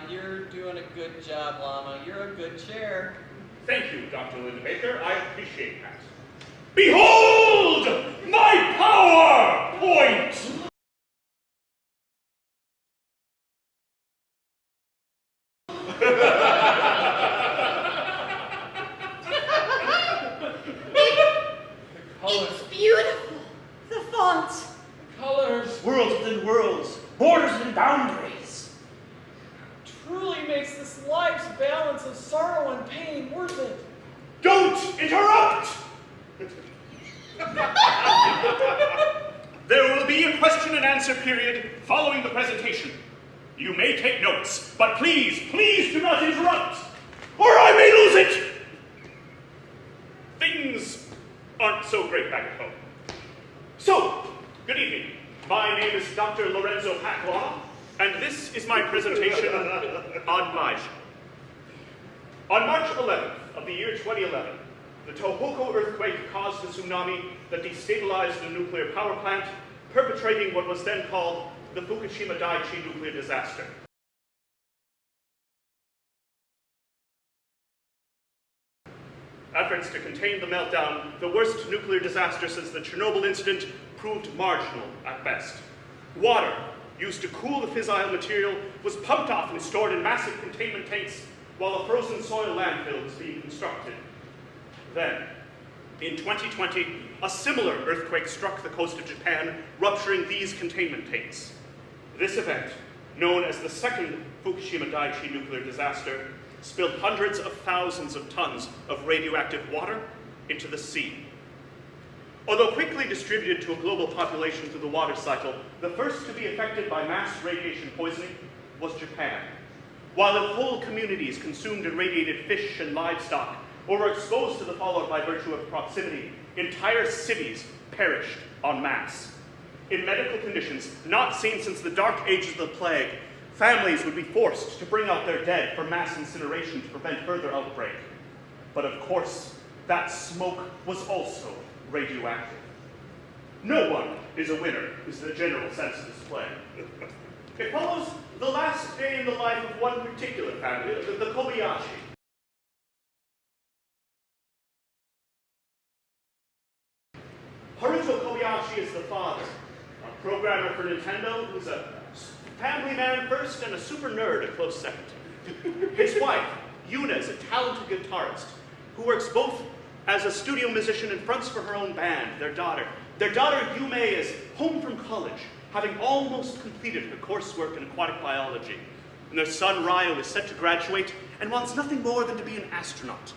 You're doing a good job, Llama. You're a good chair. Thank you, Dr. Liend Baker. I appreciate that. Behold my power point! It's beautiful. The fonts. Colors Worlds within worlds, borders and boundaries. Truly makes this life's balance of sorrow and pain worth it. Don't interrupt! There will be a question and answer period following the presentation. You may take notes, but please do not interrupt, or I may lose it! things aren't so great back at home. So, good evening. My name is Dr. Lorenzo Paclaw, and this is my presentation on my show. On March 11th of the year 2011, the Tohoku earthquake caused a tsunami that destabilized a nuclear power plant, perpetrating what was then called the Fukushima Daiichi nuclear disaster. Efforts to contain the meltdown, the worst nuclear disaster since the Chernobyl incident, proved marginal at best. Water, used to cool the fissile material, was pumped off and stored in massive containment tanks while a frozen soil landfill was being constructed. Then, in 2020, a similar earthquake struck the coast of Japan, rupturing these containment tanks. This event, known as the second Fukushima Daiichi nuclear disaster, spilled hundreds of thousands of tons of radioactive water into the sea. Although quickly distributed to a global population through the water cycle, the first to be affected by mass radiation poisoning was Japan. While whole communities consumed irradiated fish and livestock, or were exposed to the fallout by virtue of proximity, entire cities perished en masse. In medical conditions not seen since the dark ages of the plague, families would be forced to bring out their dead for mass incineration to prevent further outbreak. But of course, that smoke was also radioactive. No one is a winner, is the general sense of this play. It follows the last day in the life of one particular family, the Kobayashi. Haruto Kobayashi is the father, a programmer for Nintendo who's a family man first and a super nerd a close second. His wife, Yuna, is a talented guitarist who works both as a studio musician and fronts for her own band, their daughter. Their daughter, Yume, is home from college, having almost completed her coursework in aquatic biology. And their son, Ryo, is set to graduate and wants nothing more than to be an astronaut.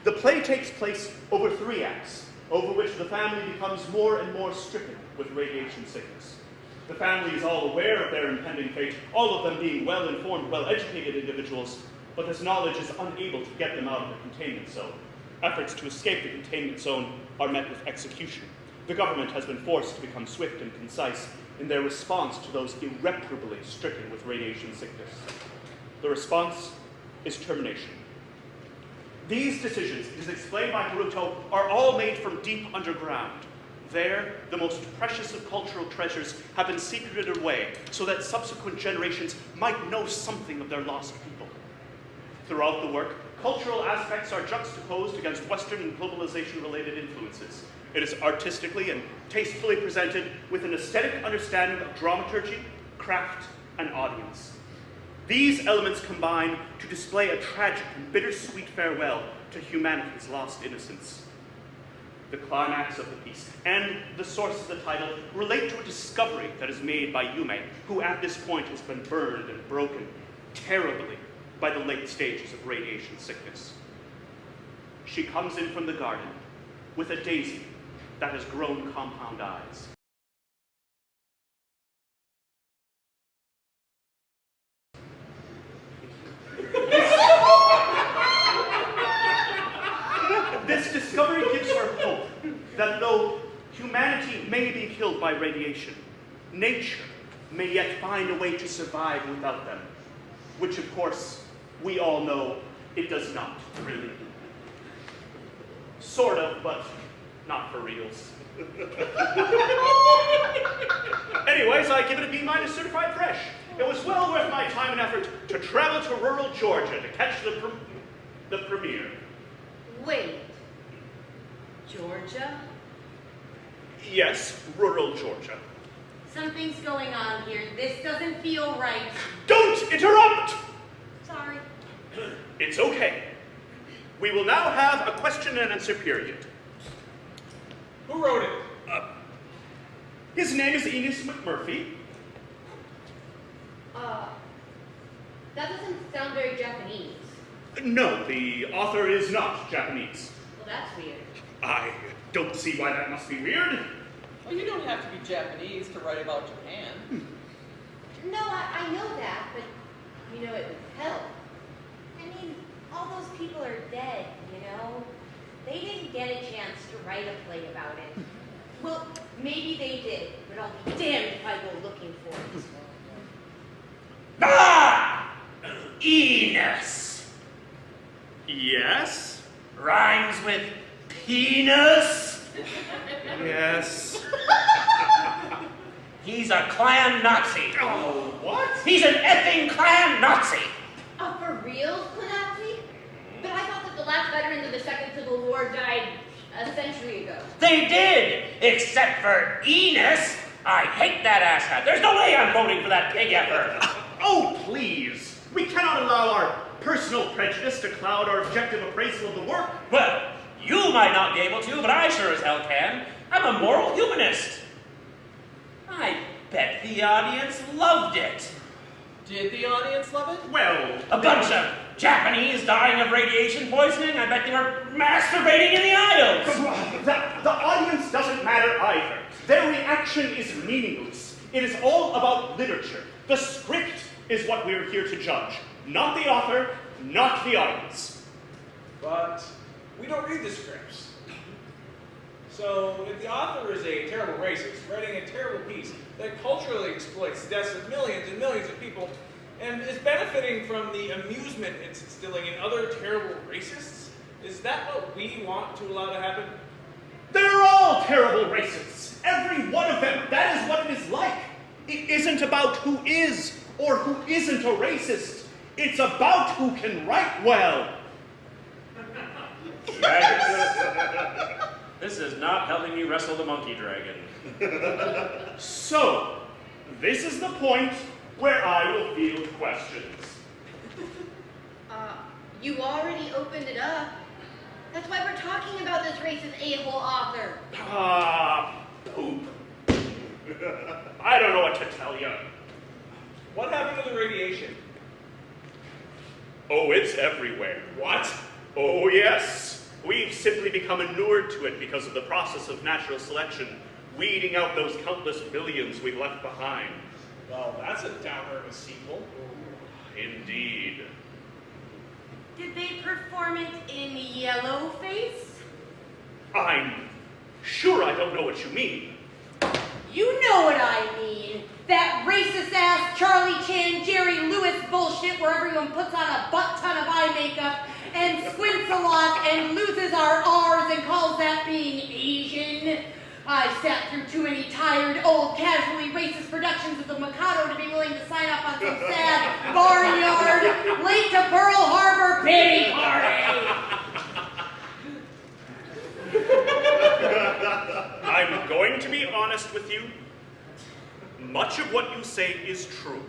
The play takes place over 3 acts, over which the family becomes more and more stricken with radiation sickness. The family is all aware of their impending fate, all of them being well-informed, well-educated individuals, but this knowledge is unable to get them out of the containment zone. Efforts to escape the containment zone are met with execution. The government has been forced to become swift and concise in their response to those irreparably stricken with radiation sickness. The response is termination. These decisions, it is explained by Haruto, are all made from deep underground. There, the most precious of cultural treasures have been secreted away so that subsequent generations might know something of their lost people. Throughout the work, cultural aspects are juxtaposed against Western and globalization-related influences. It is artistically and tastefully presented with an aesthetic understanding of dramaturgy, craft, and audience. These elements combine to display a tragic and bittersweet farewell to humanity's lost innocence. The climax of the piece and the source of the title relate to a discovery that is made by Yume, who at this point has been burned and broken terribly by the late stages of radiation sickness. She comes in from the garden with a daisy that has grown compound eyes. This discovery gives her hope that though humanity may be killed by radiation, nature may yet find a way to survive without them, which of course we all know it does not really. Sort of, but not for reals. Anyways, I give it a B- certified fresh. It was well worth my time and effort to travel to rural Georgia to catch the premiere. Wait. Georgia? Yes, rural Georgia. Something's going on here. This doesn't feel right. Don't interrupt! Sorry. It's okay. We will now have a question and answer period. Who wrote it? His name is Enos McMurphy. That doesn't sound very Japanese. No, the author is not Japanese. Well, that's weird. I don't see why that must be weird. Well, you don't have to be Japanese to write about Japan. No, I know that, but you know it would help. I mean, all those people are dead, you know? They didn't get a chance to write a play about it. Well, maybe they did, but I'll be damned if I go looking for it. Ah! Enos. Yes? Rhymes with penis. Yes. He's a Klan Nazi. Oh, what? He's an effing Klan Nazi. Oh, for real, Nazi? But I thought that the last veterans of the Second Civil War died a century ago. They did, except for Enos. I hate that asshat. There's no way I'm voting for that pig effer. Oh, please. We cannot allow our personal prejudice to cloud our objective appraisal of the work. Well, you might not be able to, but I sure as hell can. I'm a moral humanist. I bet the audience loved it. Did the audience love it? Well, A bunch of Japanese dying of radiation poisoning. I bet they were masturbating in the aisles. the audience doesn't matter either. Their reaction is meaningless. It is all about literature. The script is what we're here to judge. Not the author, not the audience. But we don't read the scripts. So if the author is a terrible racist, writing a terrible piece that culturally exploits the deaths of millions and millions of people, and is benefiting from the amusement it's instilling in other terrible racists, is that what we want to allow to happen? They're all terrible racists. Every one of them. That is what it is like. It isn't about who is or who isn't a racist. It's about who can write well. This is not helping me wrestle the monkey dragon. So, this is the point where I will field questions. You already opened it up. That's why we're talking about this racist a-hole author. Poop. I don't know what to tell you. What happened to the radiation? Oh, it's everywhere. What? Oh, yes. We've simply become inured to it because of the process of natural selection, weeding out those countless billions we've left behind. Well, that's a downer of a sequel. Indeed. Did they perform it in yellowface? I'm sure I don't know what you mean. You know what I mean. That racist-ass Charlie Chan, Jerry Lewis bullshit where everyone puts on a butt-ton of eye makeup and squints a lot and loses our R's and calls that being Asian. I sat through too many tired, old, casually racist productions of the Mikado to be willing to sign up on some sad barnyard, late to Pearl Harbor pity party. I'm going to be honest with you. Much of what you say is true.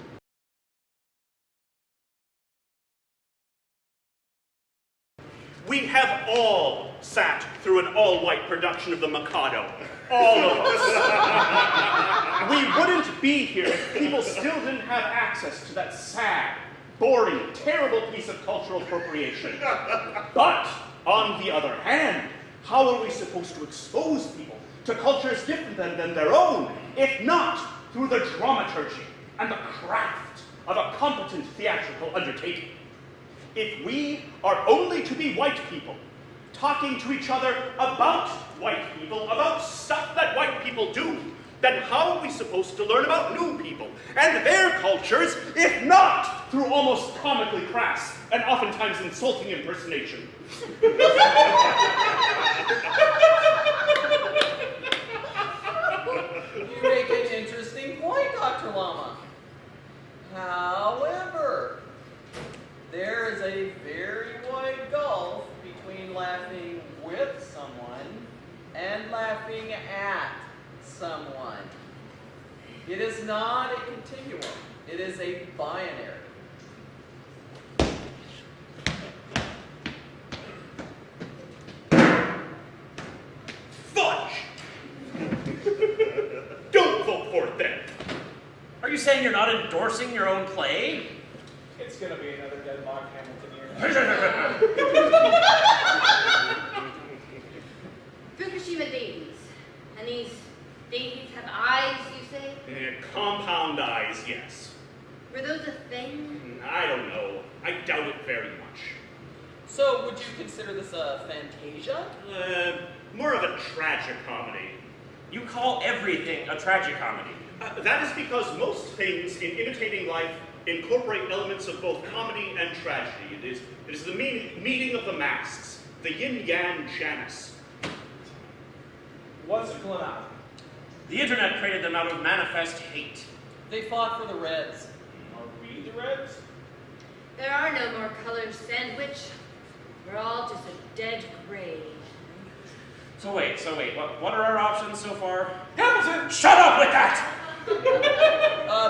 We have all sat through an all-white production of the Mikado. All of us. We wouldn't be here if people still didn't have access to that sad, boring, terrible piece of cultural appropriation. But, on the other hand, how are we supposed to expose people to cultures different than their own, if not through the dramaturgy and the craft of a competent theatrical undertaking? If we are only to be white people, talking to each other about white people, about stuff that white people do, then how are we supposed to learn about new people and their cultures, if not through almost comically crass and oftentimes insulting impersonation? You make an interesting point, Dr. Lama. However, there is a very wide gulf between laughing with someone and laughing at someone. It is not a continuum. It is a binary. Fudge! Don't vote for it then. Are you saying you're not endorsing your own play? It's gonna be another deadlock Hamilton year. Fukushima daisies. And these daisies have eyes, you say? Compound eyes, yes. Were those a thing? I don't know. I doubt it very much. So, would you consider this a fantastic Fantasia? More of a tragicomedy. You call everything a tragicomedy. That is because most things in imitating life incorporate elements of both comedy and tragedy. It is the meeting of the masks, the yin-yang Janus. What's going on? The internet created them out of manifest hate. They fought for the Reds. Are we the Reds? There are no more colors, Sandwich. We're all just a dead gray. So wait, what are our options so far? Hamilton! Shut up with that!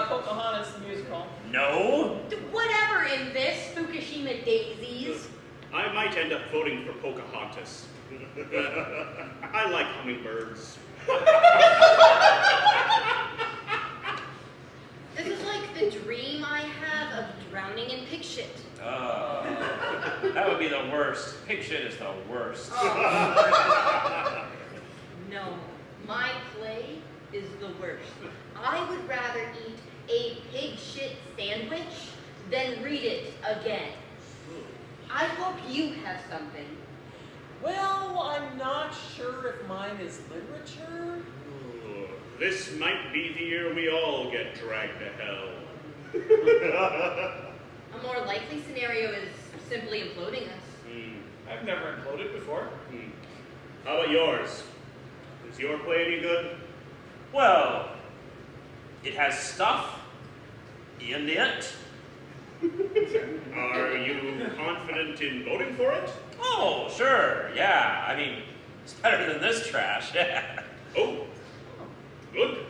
Pocahontas the musical. No. Whatever in this, Fukushima daisies. I might end up voting for Pocahontas. I like hummingbirds. This is like the dream I have of drowning in pig shit. That would be the worst. Pig shit is the worst. No, my play is the worst. I would rather eat a pig shit sandwich than read it again. I hope you have something. Well, I'm not sure if mine is literature. Ooh, this might be the year we all get dragged to hell. A more likely scenario is simply imploding us. I've never imploded before. How about yours? Is your play any good? Well, it has stuff in it. Are you confident in voting for it? Oh, sure, yeah. I mean, it's better than this trash. Oh, good.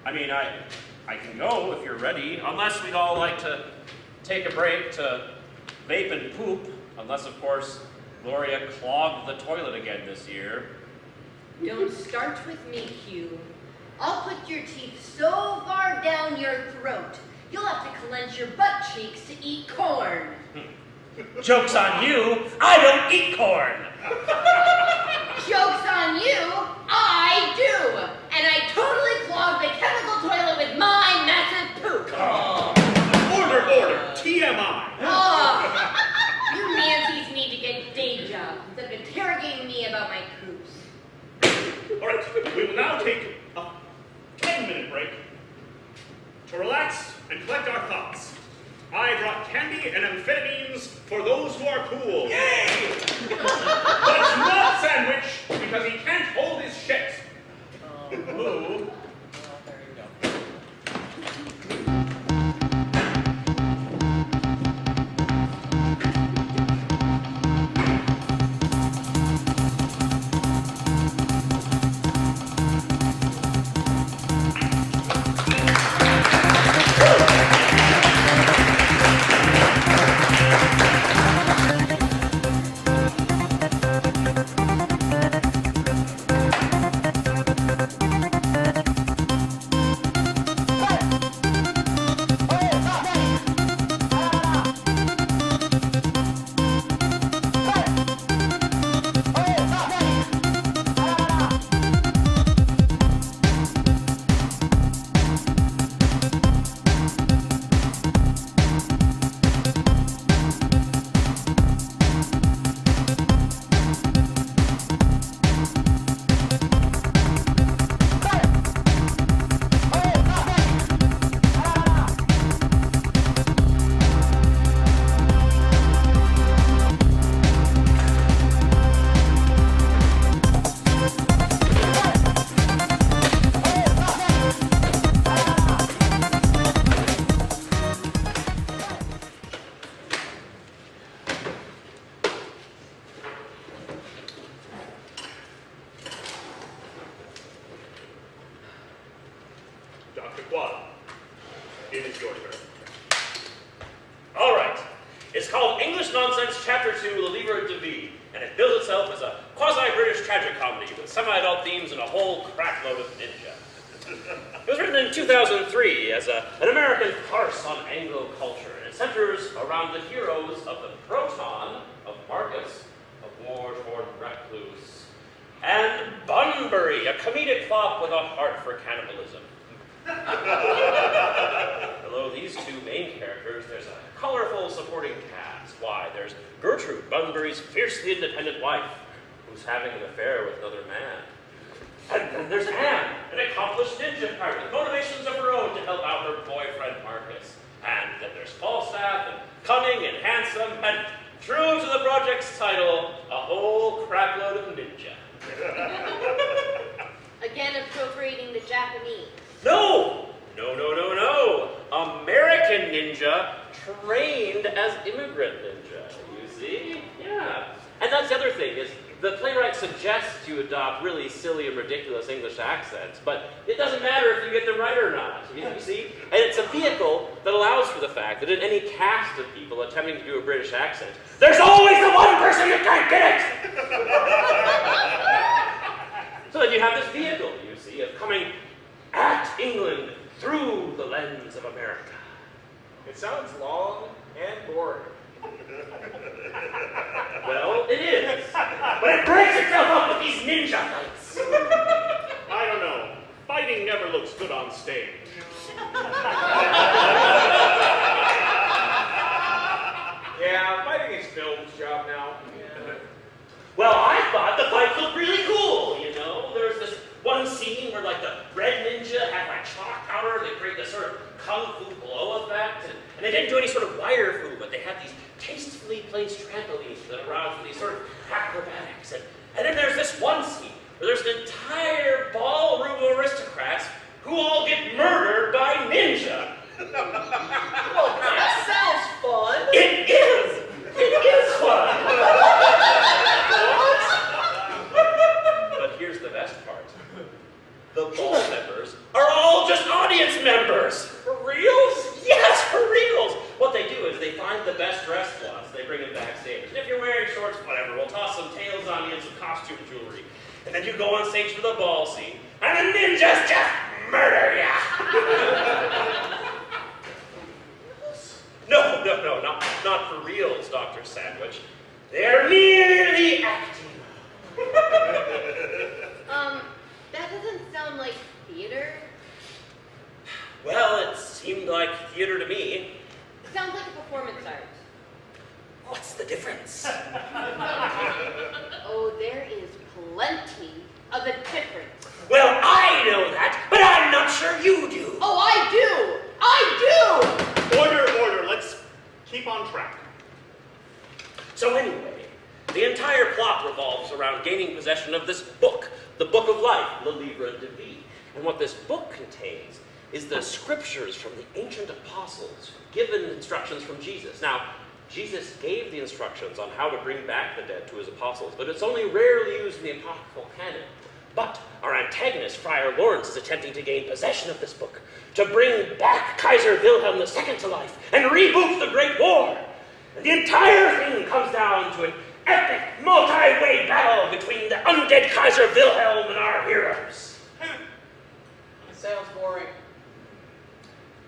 I mean, I can go if you're ready, unless we'd all like to take a break to vape and poop, unless, of course, Gloria clogged the toilet again this year. Don't start with me, Hugh. I'll put your teeth so far down your throat, you'll have to clench your butt cheeks to eat corn. Joke's on you, I don't eat corn. Joke's on you, I do. And I totally clogged the chemical toilet with my massive poop. Order, TMI. Oh, you Nancys need to get day jobs instead of interrogating me about my poops. All right, we will now take a 10-minute break to relax and collect our thoughts. I brought candy and amphetamines for those who are cool. Yay! But not Sandwich, because he can't hold his shit. Well, there you go. Dr. Quad, it is your turn. All right. It's called English Nonsense, Chapter 2, Le Livre de Vie, and it bills itself as a quasi-British tragicomedy with semi-adult themes and a whole crackload of ninja. It was written in 2003 as an American farce on Anglo culture, and it centers around the heroes of the Proton, of Marcus, of War Toward Recluse, and Bunbury, a comedic fop with a heart for cannibalism. Below these two main characters, there's a colorful supporting cast. That's why. There's Gertrude, Bunbury's fiercely independent wife, who's having an affair with another man. And then there's Anne, an accomplished ninja pirate with motivations of her own to help out her boyfriend Marcus. And then there's Falstaff, and cunning and handsome, and true to the project's title, a whole crapload of ninja. Again appropriating the Japanese. No! No. American ninja trained as immigrant ninja, you see? Yeah. And that's the other thing, is the playwright suggests you adopt really silly and ridiculous English accents, but it doesn't matter if you get them right or not, you see? And it's a vehicle that allows for the fact that in any cast of people attempting to do a British accent, there's always the one person who can't get it! So that you have this vehicle, you see, of coming at England through the lens of America. It sounds long and boring. Well, it is. But it breaks itself up with these ninja fights. I don't know. Fighting never looks good on stage. Yeah, fighting is Phil's job now. Well, I thought the fights looked really cool, you know? There's this one scene where, like, the red ninja had, like, chalk powder. They create this sort of kung fu blow effect. And they didn't do any sort of wire fu, but they had these tastefully placed trampolines that allowed for these sort of acrobatics. And then there's this one scene where there's an entire ballroom of aristocrats who all get murdered by ninja. Well, that sounds fun. It is! It is fun! But here's the best part. The ball members are all just audience members. For reals? Yes, for reals! What they do is they find the best dressed ones, they bring them backstage. And if you're wearing shorts, whatever, we'll toss some tails on you and some costume jewelry. And then you go on stage for the ball scene, and the ninjas just murder ya! No, not for reals, Dr. Sandwich. They're merely acting. That doesn't sound like theater. Well, it seemed like theater to me. It sounds like a performance art. What's the difference? Oh, there is plenty of a difference. Well, I know that, but I'm not sure you do. Oh, I do! I do! Order. Let's keep on track. So anyway, the entire plot revolves around gaining possession of this book, the Book of Life, Le Livre de Vie. And what this book contains is the scriptures from the ancient apostles, given instructions from Jesus. Now, Jesus gave the instructions on how to bring back the dead to his apostles, but it's only rarely used in the apocryphal canon. But our antagonist, Friar Lawrence, is attempting to gain possession of this book, to bring back Kaiser Wilhelm II to life, and reboot the Great War. And the entire thing comes down to an epic, multi-way battle between the undead Kaiser Wilhelm and our heroes. It sounds boring.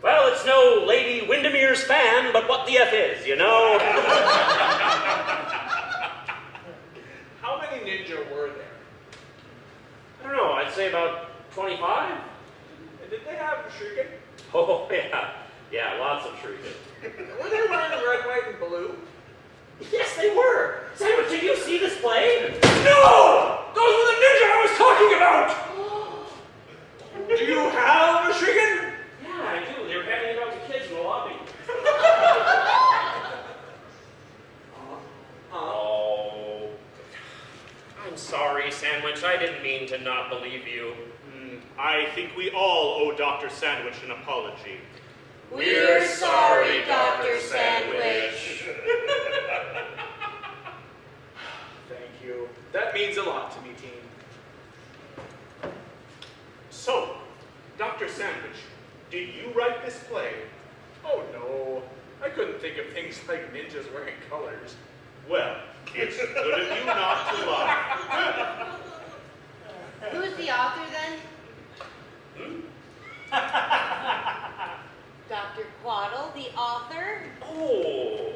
Well, it's no Lady Windermere's fan, but what the F is, you know? How many ninja were there? I don't know, I'd say about 25? And did they have shuriken? Oh, yeah. Yeah, lots of shuriken. Were they wearing red, white, and blue? Yes, they were! Sandwich, did you see this play? No! Those were the ninja I was talking about! Do you have a shuriken? Yeah, I do. They were handing it out to kids in the lobby. Oh. I'm sorry, Sandwich. I didn't mean to not believe you. I think we all owe Dr. Sandwich an apology. We're sorry, Dr. Sandwich. Thank you. That means a lot to me, team. So, Dr. Sandwich, did you write this play? Oh no, I couldn't think of things like ninjas wearing colors. Well, it's good of you not to lie. Who's the author then? Dr. Quaddle, the author? Oh.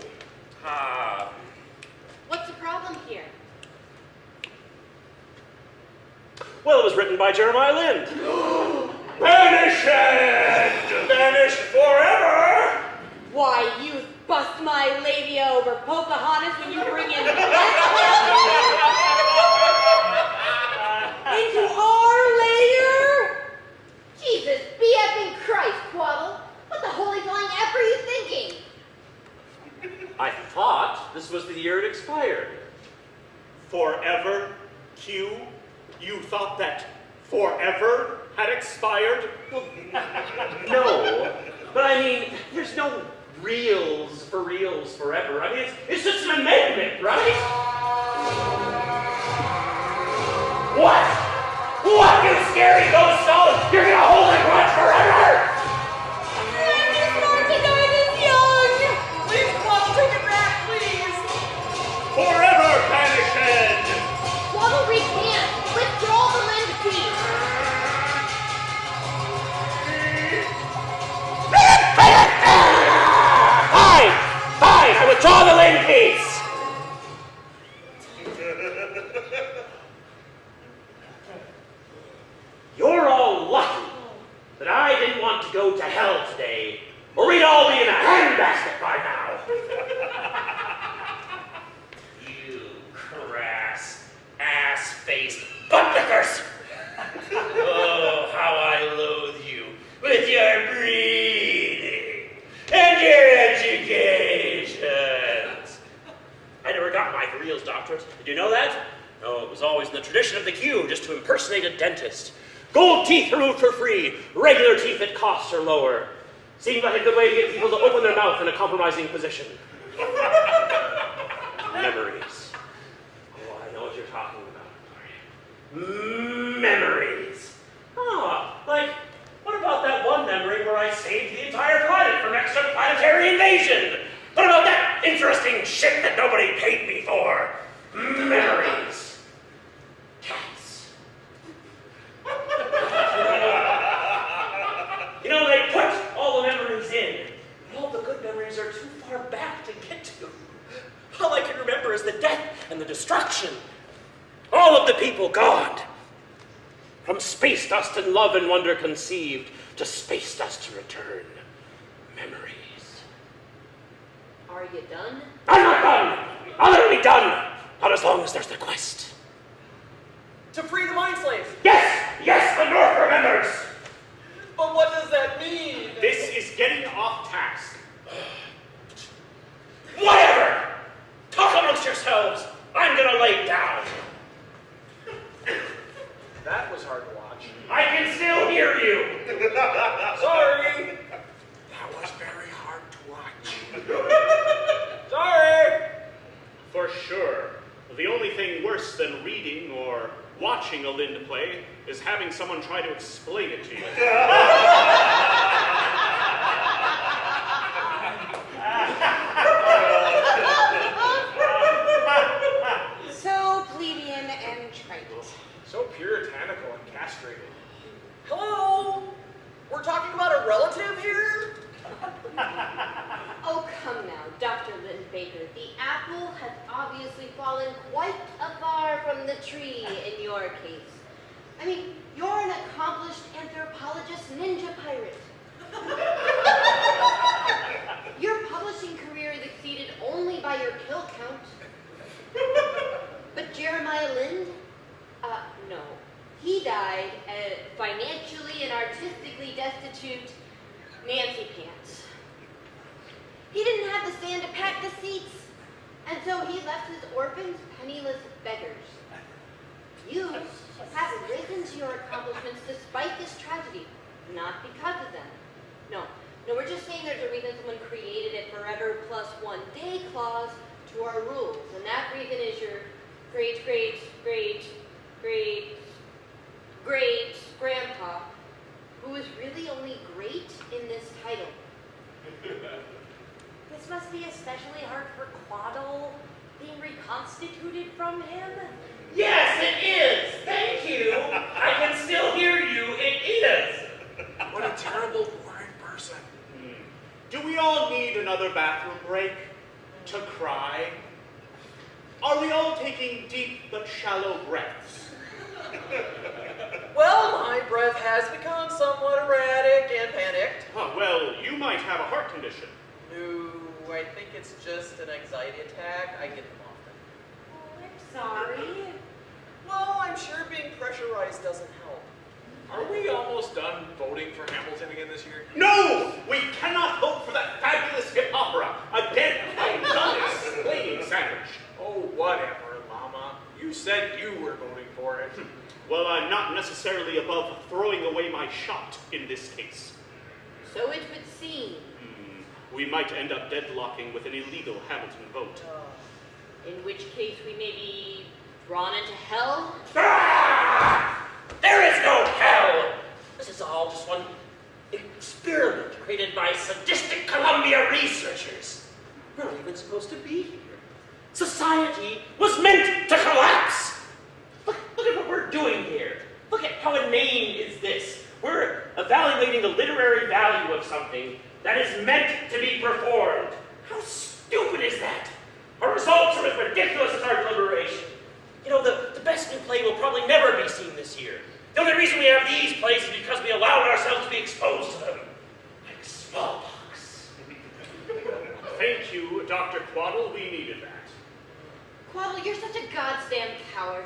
What's the problem here? Well, it was written by Jeremiah Liend. Banished! Banished forever! Why, you bust my labia over Pocahontas when you bring in into our lair? Jesus, be effing Christ, Twaddle. What the holy flying F are you thinking? I thought this was the year it expired. Forever, Q? You thought that forever had expired? No, but I mean, there's no reals for reals forever. I mean, it's just an amendment, right? What? What, you scary ghost doll? You're gonna hold a grudge forever? Forever banished! Twaddle recant. Withdraw the Liend piece. Fine, I withdraw the Liend piece. You're all lucky that I didn't want to go to hell today, or we'd all be in a handbasket by now. You crass, ass-faced buttlickers! Oh, how I loathe you with your breeding and your educations. I never got my for reals doctorate. Did you know that? No, it was always in the tradition of the Q, just to impersonate a dentist. Gold teeth removed for free, regular teeth at costs are lower. Seemed like a good way to get people to open their mouth in a compromising position. Memories. Oh, I know what you're talking about. Memories. Oh, like, what about that one memory where I saved the entire planet from extraplanetary invasion? What about that interesting shit that nobody paid me for? Memories. Cats. You know, they put all the memories in. All the good memories are too far back to get to. All I can remember is the death and the destruction. All of the people gone. From space dust and love and wonder conceived, to space dust to return. Memories. Are you done? I'm not done! I'll never be done! Not as long as there's the quest. To free the mind slaves. Yes, the North remembers! But what does that mean? This is getting off task. Whatever! Talk amongst yourselves! I'm gonna lay down. That was hard to watch. I can still hear you! Sorry! That was very hard to watch. Sorry! For sure. The only thing worse than reading or watching a Liend play is having someone try to explain it to you. So plebeian and trite. So puritanical and castrated. Hello? We're talking about a relative here? Oh, come now, Dr. Liend Baker. The apple has obviously fallen quite afar from the tree in your case. I mean, you're an accomplished anthropologist ninja pirate. Your publishing career is exceeded only by your kill count. But Jeremiah Liend? No. He died financially and artistically destitute Nancy Pants. He didn't have the sand to pack the seats, and so he left his orphans penniless beggars. You have risen to your accomplishments despite this tragedy, not because of them. No, we're just saying there's a reason someone created a forever plus 1 day clause to our rules, and that reason is your great-grandpa, who is really only great in this title. This must be especially hard for Quaddle, being reconstituted from him. Yes, it is! Thank you! I can still hear you. It is! What a terrible, boring person. Do we all need another bathroom break? To cry? Are we all taking deep but shallow breaths? Well, my breath has become somewhat erratic and panicked. Well, you might have a heart condition. No, who I think it's just an anxiety attack, I get them often. Oh, I'm sorry. Well, I'm sure being pressurized doesn't help. Are we almost done voting for Hamilton again this year? No! We cannot vote for that fabulous hip opera. Again, I'm done explaining, Sandwich. Oh, whatever, Llama. You said you were voting for it. Well, I'm not necessarily above throwing away my shot in this case. So it would seem. We might end up deadlocking with an illegal Hamilton vote. In which case we may be drawn into hell? Ah! There is no hell! This is all just one experiment created by sadistic Columbia researchers. We're not even supposed to be here. Society was meant to collapse. Look at what we're doing here. Look at how inane is this. We're evaluating the literary value of something that is meant to be performed. How stupid is that? Our results are as ridiculous as our deliberation. You know, the best new play will probably never be seen this year. The only reason we have these plays is because we allowed ourselves to be exposed to them. Like smallpox. Thank you, Dr. Quaddle. We needed that. Quaddle, you're such a goddamn coward.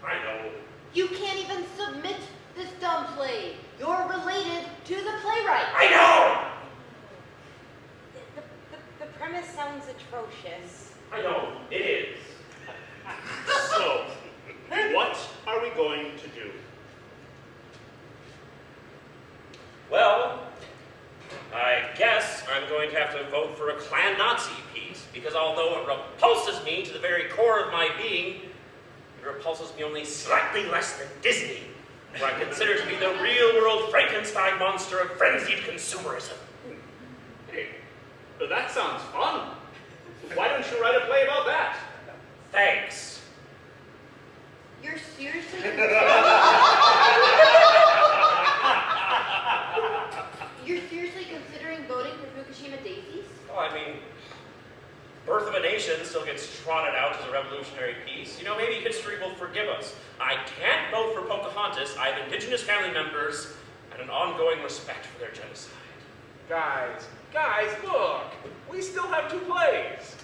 I know. You can't even submit this dumb play. You're related to the playwright. I know! The premise sounds atrocious. I know, it is. So, what are we going to do? Well, I guess I'm going to have to vote for a Klan Nazi piece, because although it repulses me to the very core of my being, it repulses me only slightly less than Disney, who I consider to be the real-world Frankenstein monster of frenzied consumerism. Hey, that sounds fun. Why don't you write a play about that? Thanks. You're seriously You're seriously considering voting for Fukushima Daisies? Well, I mean, Birth of a Nation still gets trotted out as a revolutionary piece. You know, maybe history will forgive us. I can't vote for Pocahontas. I have indigenous family members and an ongoing respect for their genocide. Guys, look! We still have 2 plays!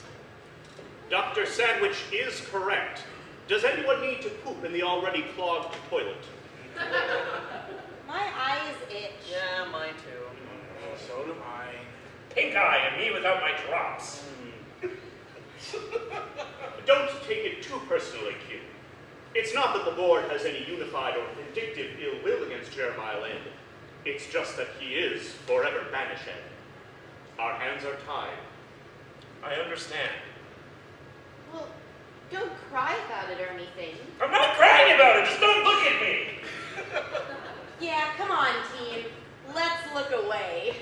Dr. Sandwich is correct. Does anyone need to poop in the already clogged toilet? My eyes itch. Yeah, mine too. Oh, so do mine. Pink eye and me without my drops. Don't take it too personally, Q. It's not that the board has any unified or vindictive ill will against Jeremiah Liend. It's just that he is forever banished. Our hands are tied. I understand. Well, don't cry about it or anything. I'm not crying about it, just don't look at me! Yeah, come on, team. Let's look away.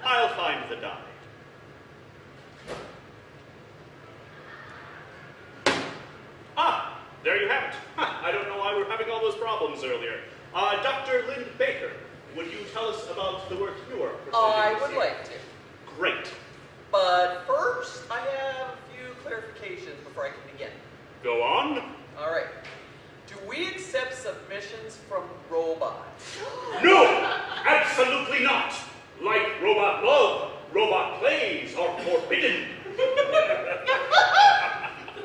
I'll find the die. Ah, there you have it. I don't know why we were having all those problems earlier. Dr. Lind Baker, would you tell us about the work you are presenting? I this would year? like to. Great. But first, I have a few clarifications before I can begin. Go on. All right. Do we accept submissions from robots? No, absolutely not. Like robot love, robot plays are forbidden.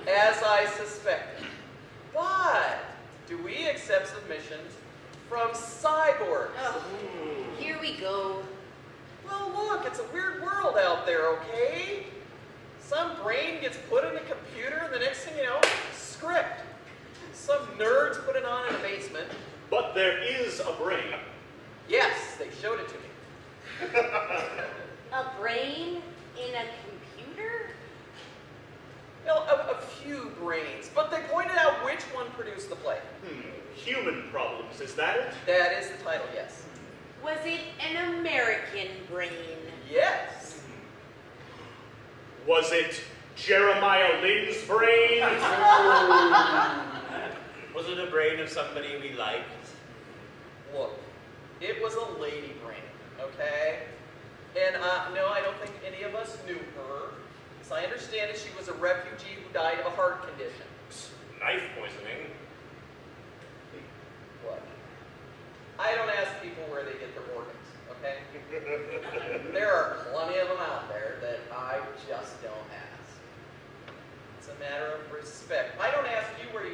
As I suspected. But do we accept submissions from cyborgs? Oh, here we go. Well, look, it's a weird world out there, okay? Some brain gets put in a computer, and the next thing you know, script. Some nerds put it on in a basement. But there is a brain. Yes, they showed it to me. A brain in a computer? Well, a few brains, but they pointed out which one produced the play. Human problems, is that it? That is the title, yes. Was it an American brain? Yes. Was it Jeremiah Lynn's brain? Was it a brain of somebody we liked? Look, it was a lady brain, okay? And no, I don't think any of us knew her. As I understand it, she was a refugee who died of a heart condition. Knife poisoning. What? I don't ask people where they get their organs, okay? There are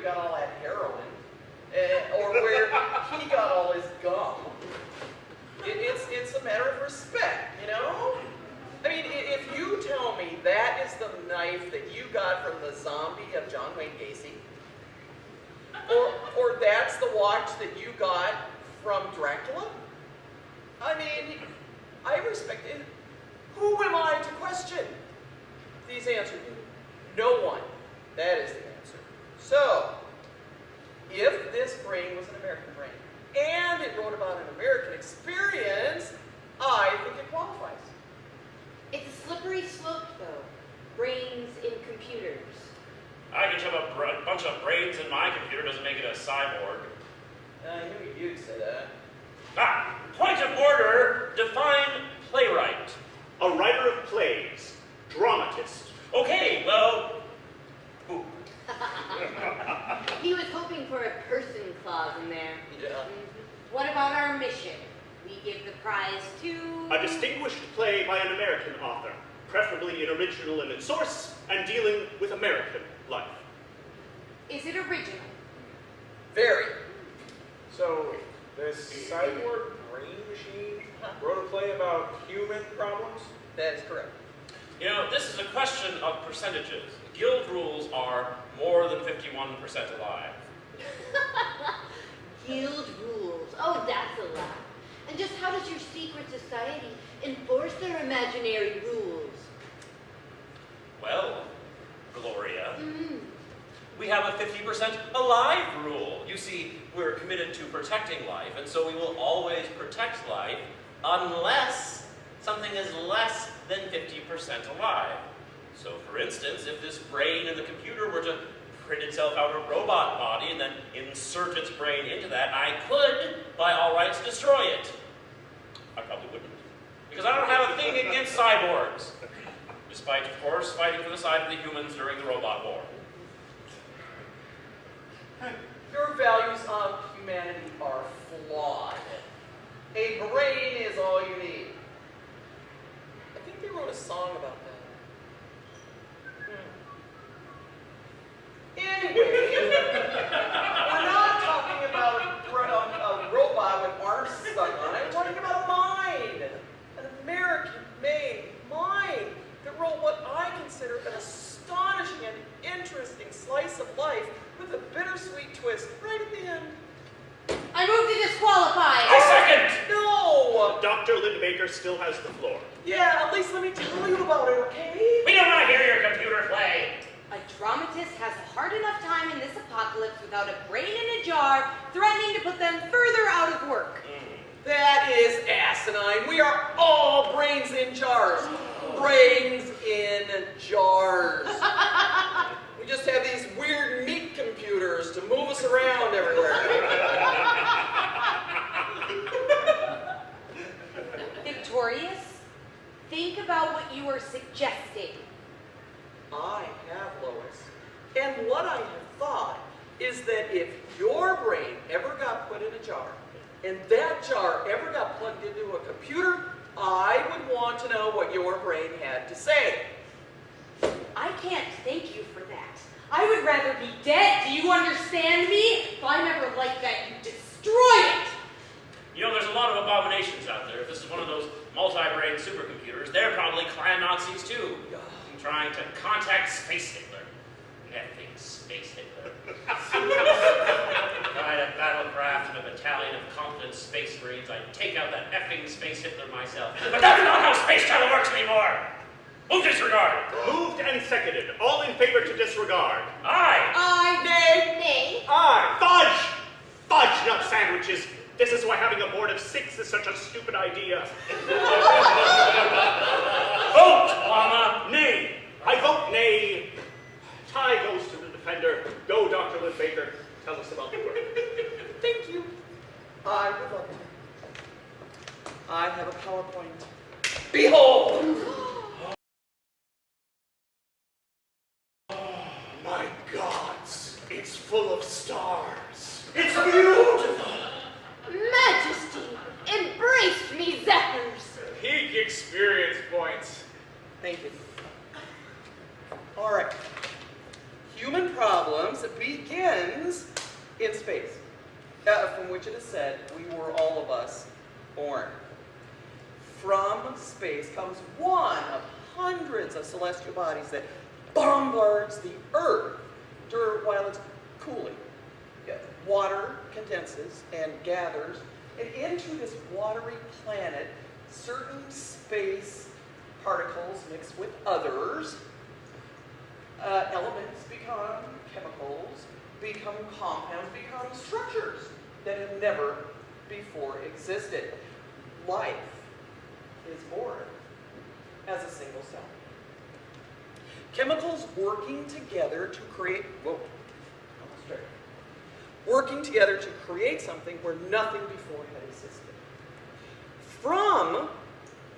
you got all that heroin, or where he got all his gum. It's a matter of respect, you know? I mean, if you tell me that is the knife that you got from the zombie of John Wayne Gacy, or that's the watch that you got from Dracula, I mean, I respect it. Who am I to question? Please answer me. No one. That is the answer. So, if this brain was an American brain, and it wrote about an American experience, I think it qualifies. It's a slippery slope, though. Brains in computers. I can shove a bunch of brains in my computer doesn't make it a cyborg. I knew you'd say that. Ah, point of order, define playwright. A writer of plays. Dramatist. Okay, well, who? He was hoping for a person clause in there. Yeah. What about our mission? We give the prize to... A distinguished play by an American author, preferably in original and in source, and dealing with American life. Is it original? Very. So, this cyborg brain machine wrote a play about human problems? That is correct. You know, this is a question of percentages. Guild rules are more than 51% alive. Guild rules. Oh, that's a lot. And just how does your secret society enforce their imaginary rules? Well, Gloria, we have a 50% alive rule. You see, we're committed to protecting life, and so we will always protect life unless something is less than 50% alive. So, for instance, if this brain in the computer were to print itself out a robot body and then insert its brain into that, I could, by all rights, destroy it. I probably wouldn't, because I don't have a thing against cyborgs, despite, of course, fighting for the side of the humans during the robot war. Your values of humanity are flawed. A brain is all you need. I think they wrote a song about that. Anyway, we're not talking about a robot with arms stuck on it. We're talking about a mind. An American-made mind that wrote what I consider an astonishing and interesting slice of life with a bittersweet twist right at the end. I move to disqualify. I second! No! Dr. Lindbaker still has the floor. Yeah, at least let me tell you about it, okay? We don't want to hear your computer play. A dramatist has a hard enough time in this apocalypse without a brain in a jar, threatening to put them further out of work. That is asinine. We are all brains in jars. Brains in jars. We just have these weird meat computers to move us around everywhere. Victorious, think about what you are suggesting. I have, Lois. And what I have thought is that if your brain ever got put in a jar, and that jar ever got plugged into a computer, I would want to know what your brain had to say. I can't thank you for that. I would rather be dead. Do you understand me? If I'm ever like that, you destroy it. You know, there's a lot of abominations out there. If this is one of those multi-brain supercomputers, they're probably clan Nazis too. Trying to contact Space Hitler. Effing Space Hitler. If I had a battlecraft and a battalion of competent space marines, I'd take out that effing Space Hitler myself. But that's not how space travel works anymore! Move disregard! Moved and seconded. All in favor to disregard. Aye! Nay! Nay. Aye. Fudge! Fudge nut sandwiches. This is why having a board of 6 is such a stupid idea. Vote, Mama! Nay. I vote nay. Tie goes to the defender. Go, Dr. Lindbaker. Tell us about the work. Thank you. I would love to. I have a PowerPoint. Behold! My gods, it's full of stars. It's beautiful! Majesty, embrace me, Zephyrs. Peak experience points. Thank you. All right. Human problems humans begins in space, from which it is said we were all of us born. From space comes one of hundreds of celestial bodies that bombards the Earth while it's cooling. Water condenses and gathers, and into this watery planet, certain space particles mix with others. Elements become chemicals, become compounds, become structures that have never before existed. Life is born as a single cell. Chemicals working together to create, working together to create something where nothing before had existed. From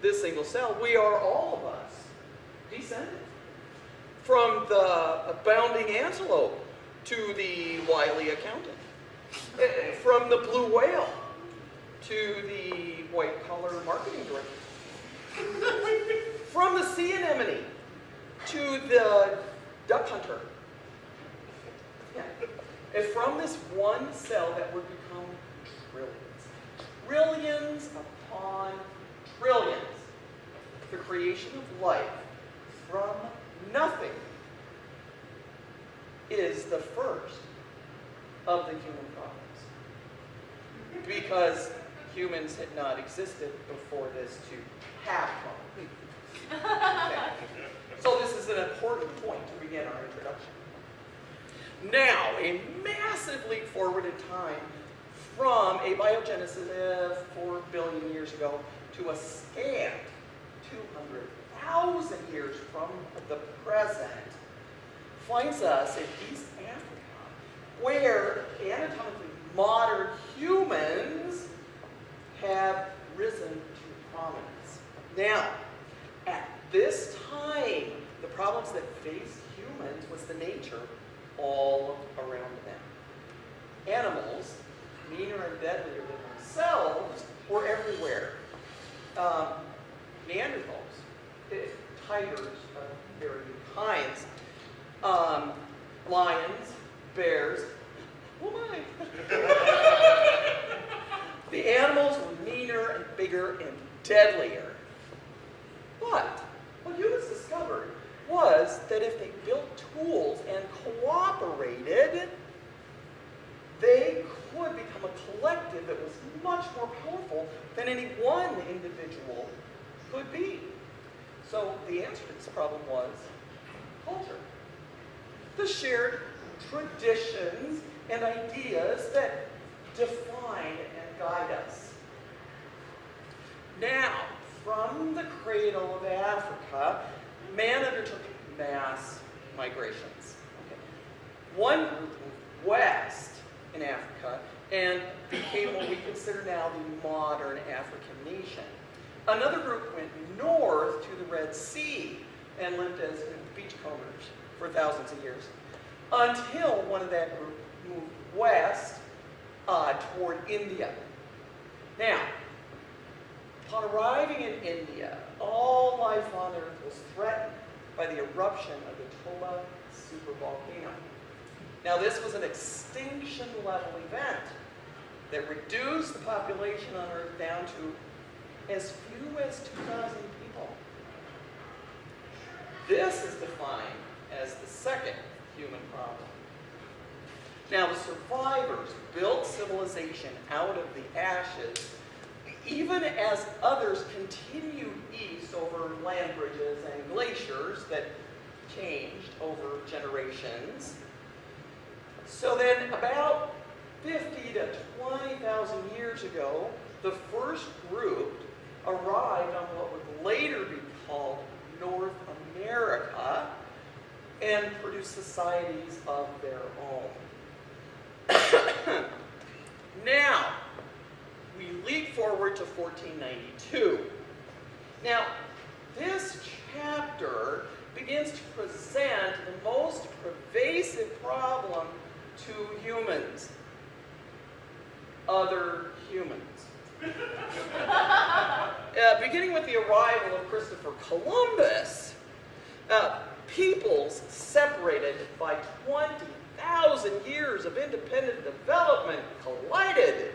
this single cell, we are all of us descended. From the bounding antelope to the wily accountant. From the blue whale to the white-collar marketing director. From the sea anemone to the duck hunter. Yeah. And from this one cell that would become trillions. Trillions upon trillions. The creation of life from nothing is the first of the human problems. Because humans had not existed before this to have problems. Okay. So this is an important point to begin our introduction. Now, a massive leap forward in time from abiogenesis of 4 billion years ago to a scant 200,000 years from the present finds us in East Africa, where anatomically modern humans have risen to prominence. Now, at this time, the problems that faced humans was the nature all around them. Animals, meaner and deadlier than themselves, were everywhere. Neanderthals, tigers of varying kinds, lions, bears, oh my! The animals were meaner and bigger and deadlier. But what humans discovered was that if they built tools and cooperated, they could become a collective that was much more powerful than any one individual could be. So the answer to this problem was culture. The shared traditions and ideas that define and guide us. Now, from the cradle of Africa, man undertook mass migrations. Okay. One group moved west in Africa and became what we consider now the modern African nation. Another group went north to the Red Sea and lived as beachcombers for thousands of years, until one of that group moved west toward India. Now, upon arriving in India, all life on Earth was threatened by the eruption of the Toba supervolcano. Now, this was an extinction-level event that reduced the population on Earth down to as few as 2,000 people. This is defined as the second human problem. Now, the survivors built civilization out of the ashes, even as others continued east over land bridges and glaciers that changed over generations. So then, about 50 to 20,000 years ago, the first group arrived on what would later be called North America and produced societies of their own. Now, we leap forward to 1492. Now, this chapter begins to present the most pervasive problem to humans. Other humans. Beginning with the arrival of Christopher Columbus, peoples separated by 20,000 1,000 years of independent development collided,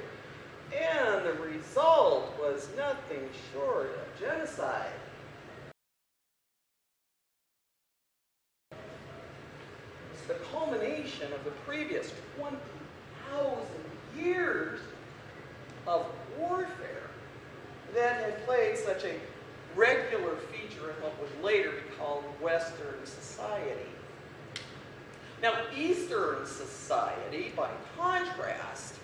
and the result was nothing short of genocide. It's the culmination of the previous 20,000 years of warfare that had played such a regular feature in what would later be called Western society. Now, Eastern society, by contrast,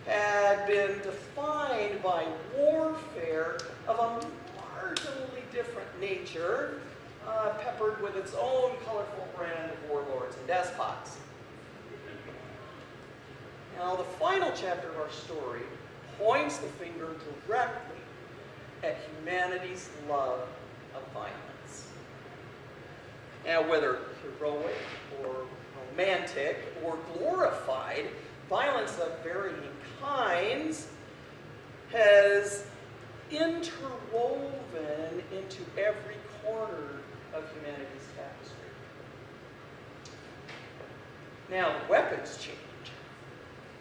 had been defined by warfare of a marginally different nature, peppered with its own colorful brand of warlords and despots. Now, the final chapter of our story points the finger directly at humanity's love of violence. Now, whether heroic or romantic or glorified, violence of varying kinds has interwoven into every corner of humanity's tapestry. Now, the weapons change,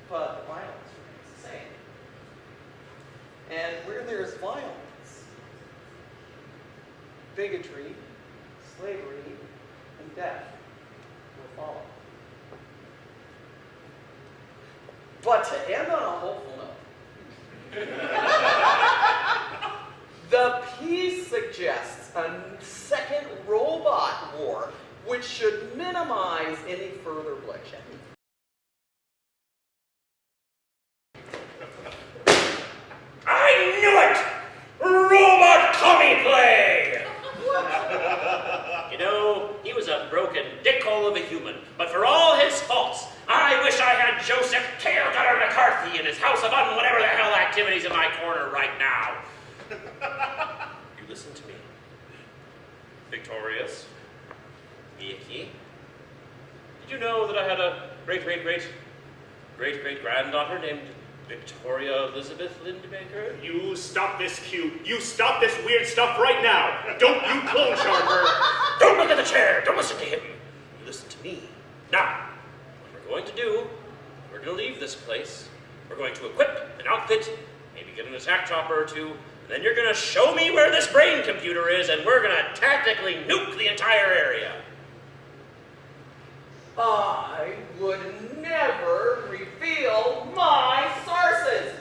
but the violence remains the same. And where there is violence, bigotry, slavery, and death will follow. But to end on a hopeful note, the piece suggests a second robot war, which should minimize any further bloodshed. I knew it! Robot commie play! You know, he was a broken dickhole of a human, but for all his faults, I wish I had Joseph Tailgutter McCarthy in his house of whatever the hell activities in my corner right now. You listen to me. Victorious. Vicki. Did you know that I had a great-great-great-great-great-granddaughter named Victoria Elizabeth Lindbaker? You stop this, Q. You stop this weird stuff right now. Don't you clone charger. Don't look at the chair. Don't listen to him. You listen to me. Now, what we're going to do, we're going to leave this place. We're going to equip an outfit, maybe get an attack chopper or two, and then you're going to show me where this brain computer is, and we're going to tactically nuke the entire area. I would never reveal my sources.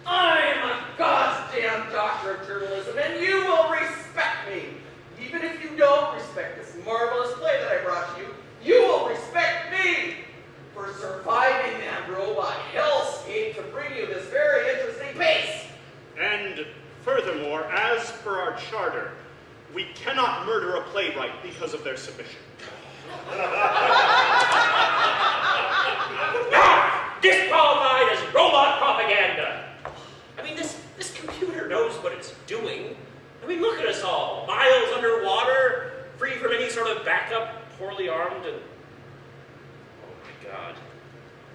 I am a goddamn doctor of journalism, and you will respect me. Even if you don't respect this marvelous play that I brought you, you will respect me for surviving that robot hellscape to bring you this very interesting piece. And furthermore, as per our charter, we cannot murder a playwright because of their submission. Disqualified as robot propaganda. I mean, this computer knows what it's doing. I mean, look at us all. Miles underwater, free from any sort of backup, poorly armed, and... Oh my God.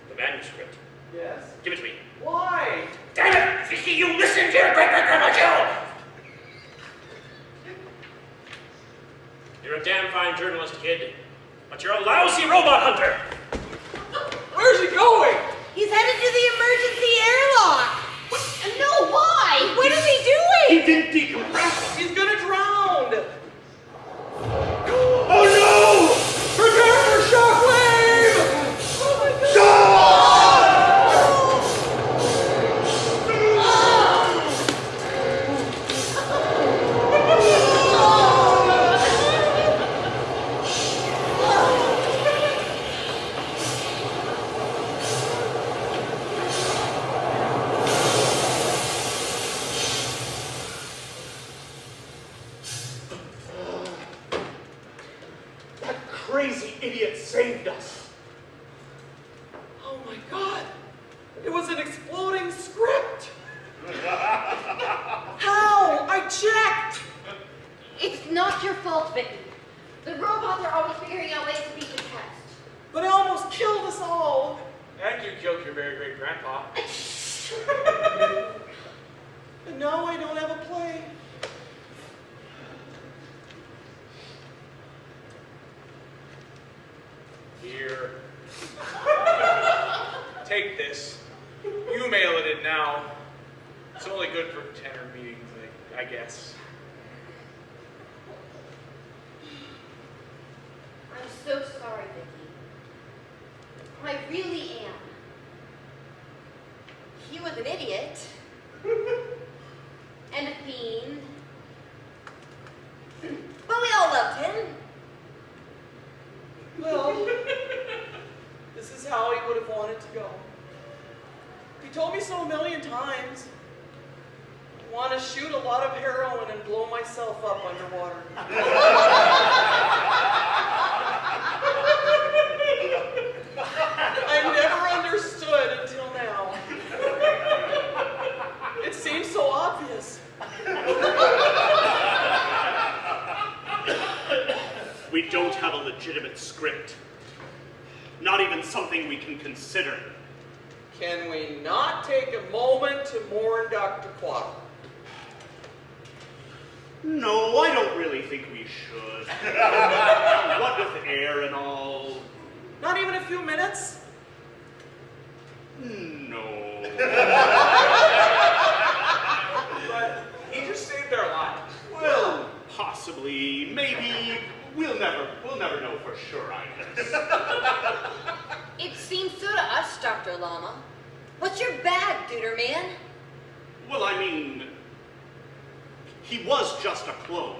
The manuscript. Yes? Give it to me. Why? Damn it! Vicki, you listen to your great-great-grandma Jill! You're a damn fine journalist, kid, but you're a lousy robot hunter! Where's he going? He's headed to the emergency airlock. What? No, why? What is he doing? He didn't decompress. He's gonna drown. Oh no! Prepare for shockwave! Oh my God! Crazy idiot saved us. Oh my God! It was an exploding script! How? I checked! It's not your fault, Vicki. The robots are always figuring out ways to beat the test. But it almost killed us all! And you killed your very great grandpa. And now I don't have a play. Here. 6. You mail it in now. It's only good for tenor meetings, I guess. I'm so sorry, Vicki. I really am. He was an idiot. And a fiend. But we all loved him. Well, this is how he would have wanted to go. He told me so a million times. I want to shoot a lot of heroin and blow myself up underwater. I never understood until now. It seems so obvious. We don't have a legitimate script. Not even something we can consider. Can we not take a moment to mourn Dr. Quaddle? No, I don't really think we should. What with air and all. Not even a few minutes? No. But he just saved our lives. Well, possibly, maybe. We'll never know for sure, I guess. It seems so to us, Dr. Llama. What's your bag, Duder Man? Well, I mean, he was just a clone.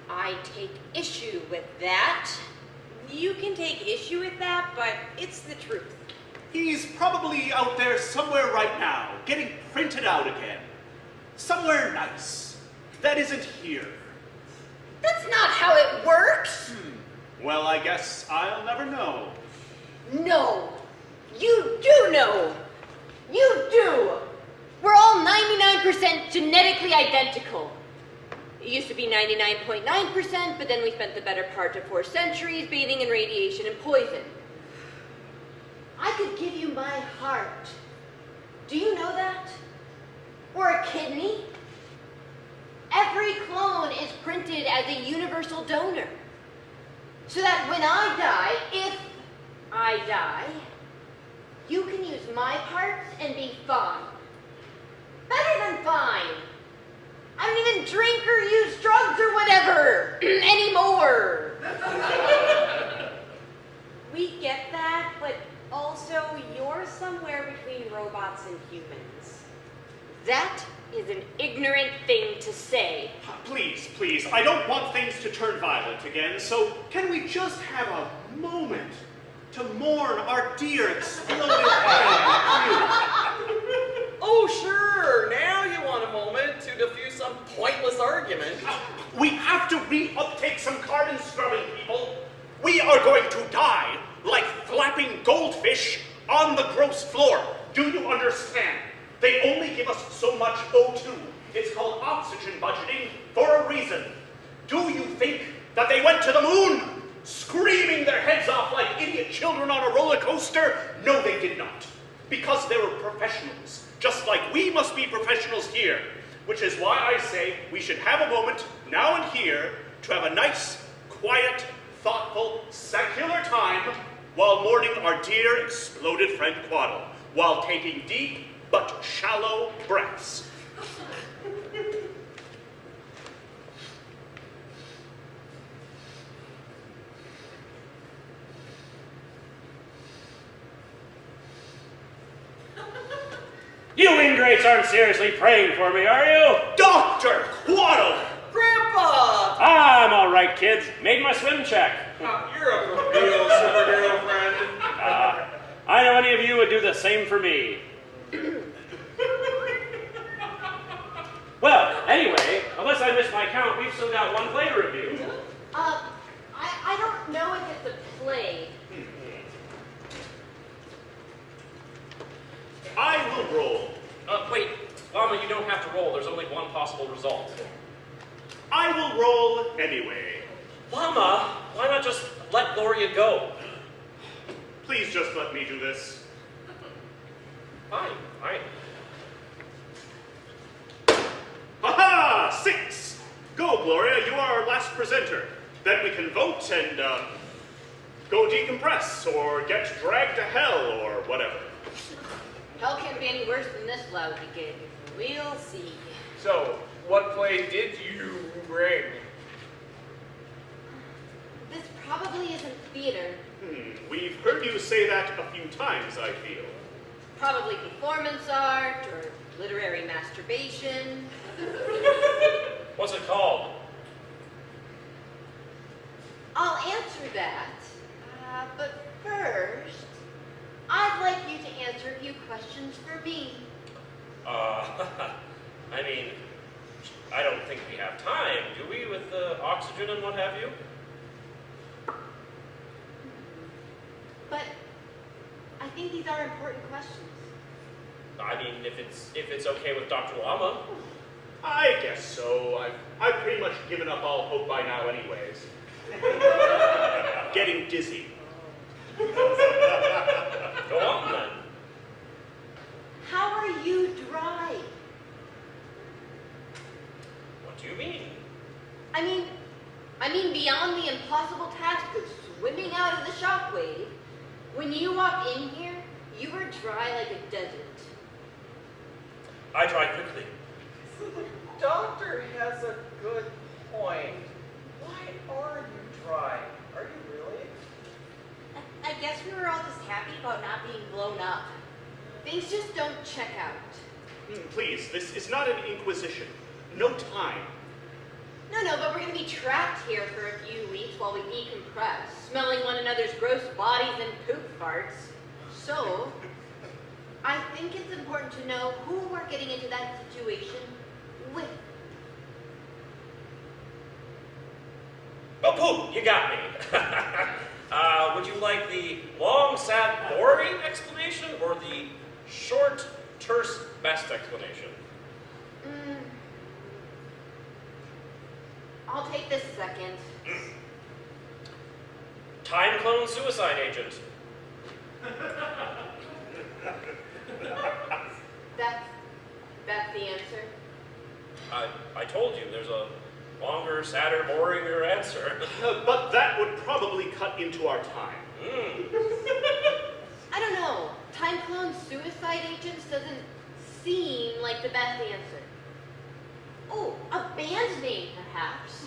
I take issue with that. You can take issue with that, but it's the truth. He's probably out there somewhere right now, getting printed out again. Somewhere nice. That isn't here. That's not how it works. Well, I guess I'll never know. No. You do know. You do. We're all 99% genetically identical. It used to be 99.9%, but then we spent the better part of 4 centuries bathing in radiation and poison. I could give you my heart. Do you know that? Or a kidney? Every clone is printed as a universal donor. So that when I die, if I die, you can use my parts and be fine. Better than fine. I don't even drink or use drugs or whatever anymore. We get that, but also you're somewhere between robots and humans. That is an ignorant thing to say. Please, please, I don't want things to turn violent again, so can we just have a moment to mourn our dear exploded friend? Oh, sure. Now you want a moment to diffuse some pointless argument. We have to re-uptake some carbon scrubbing, people. We are going to die like flapping goldfish on the gross floor. Do you understand? They only give us so much O2. It's called oxygen budgeting for a reason. Do you think that they went to the moon, screaming their heads off like idiot children on a roller coaster? No, they did not. Because they were professionals, just like we must be professionals here. Which is why I say we should have a moment, now and here, to have a nice, quiet, thoughtful, secular time while mourning our dear exploded friend Quaddle, while taking deep but shallow breaths. You ingrates aren't seriously praying for me, are you? Dr. Quaddle! Grandpa! I'm all right, kids. Made my swim check. You're a real superhero friend. I know any of you would do the same for me. Well, anyway, unless I missed my count, we've still got one play to review. I don't know if it's a play. I will roll. Wait, Llama, you don't have to roll. There's only one possible result. I will roll anyway. Llama, why not just let Gloria go? Please just let me do this. Fine, fine. Ha-ha! 6! Go, Gloria, you are our last presenter. Then we can vote and, go decompress, or get dragged to hell, or whatever. Hell can't be any worse than this lousy gig. We'll see. So, what play did you bring? This probably isn't theater. We've heard you say that a few times, I feel. Probably performance art or literary masturbation. What's it called? I'll answer that. But first, I'd like you to answer a few questions for me. I mean, I don't think we have time, do we, with the oxygen and what have you? But I think these are important questions. I mean, if it's okay with Dr. Lama. I guess so. I've pretty much given up all hope by now anyways. Getting dizzy. Go on, then. How are you dry? What do you mean? I mean beyond the impossible task of swimming out of the shockwave, when you walked in here, you were dry like a desert. I dry quickly. The doctor has a good point. Why are you dry? Are you really? I guess we were all just happy about not being blown up. Things just don't check out. Please, this is not an inquisition. No time. No, but we're going to be trapped here for a few weeks while we decompress, smelling one another's gross bodies and poop farts. So, I think it's important to know who we're getting into that situation with. Oh, poop! You got me. Would you like the long, sad, boring explanation or the short, terse, best explanation? I'll take this second. Time clone suicide agent. That's the answer. I told you there's a longer, sadder, boringer answer. But that would probably cut into our time. I don't know. Time clone suicide agents doesn't seem like the best answer. Oh, a band name, perhaps.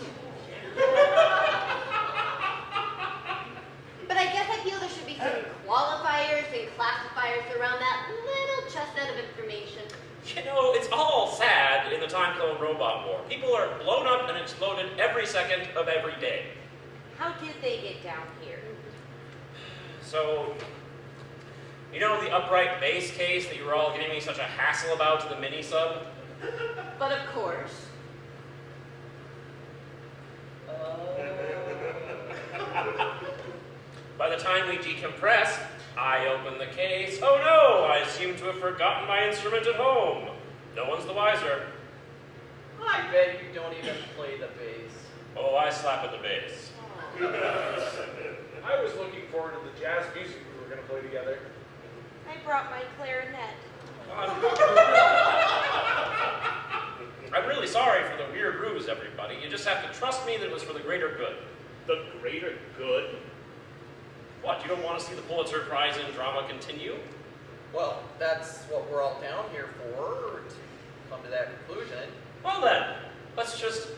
But I guess I feel there should be some qualifiers and classifiers around that little chestnut of information. You know, it's all sad in the time clone robot war. People are blown up and exploded every second of every day. How did they get down here? So, you know the upright base case that you were all giving me such a hassle about to the mini-sub? But of course. By the time we decompress, I open the case. Oh no, I seem to have forgotten my instrument at home. No one's the wiser. I bet you don't even play the bass. Oh, I slap at the bass. I was looking forward to the jazz music we were going to play together. I brought my clarinet. I'm really sorry for the weird ruse, everybody. You just have to trust me that it was for the greater good. The greater good? What, you don't want to see the Pulitzer Prize in drama continue? Well, that's what we're all down here for, to come to that conclusion. Well then, let's just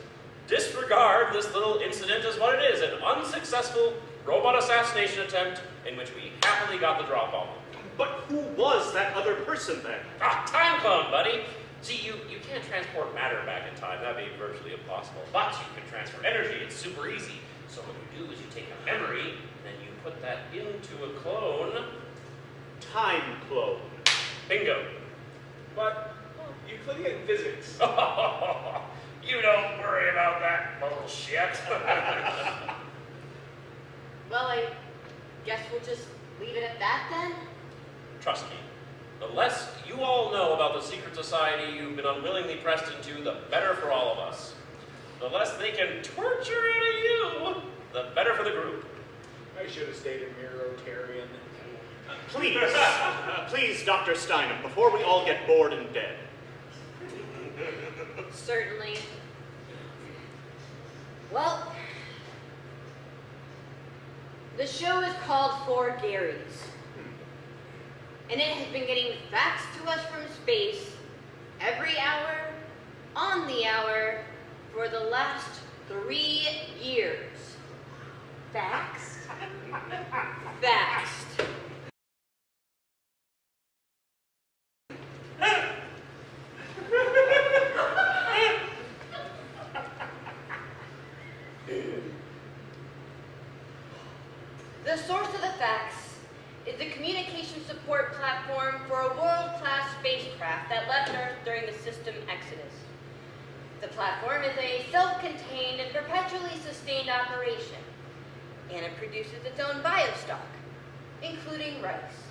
disregard this little incident as what it is, an unsuccessful robot assassination attempt in which we happily got the drop on them. But who was that other person then? Time clone, buddy! See, you can't transport matter back in time, that'd be virtually impossible. But you can transfer energy, it's super easy. So what you do is you take a memory, then you put that into a clone. Time clone. Bingo. But Euclidean physics. You don't worry about that bullshit. Well, I guess we'll just leave it at that then? Trust me, the less you all know about the secret society you've been unwillingly pressed into, the better for all of us. The less they can torture out of you, the better for the group. I should have stayed in Mirotarian. Please, please, Dr. Steinem, before we all get bored and dead. Certainly. Well, The show is called For Gary's. And it has been getting faxed to us from space every hour, on the hour, for the last 3 years. Faxed? Faxed. The source of the fax is the communication support platform for a world-class spacecraft that left Earth during the system exodus. The platform is a self-contained and perpetually sustained operation, and it produces its own biostock, including rice,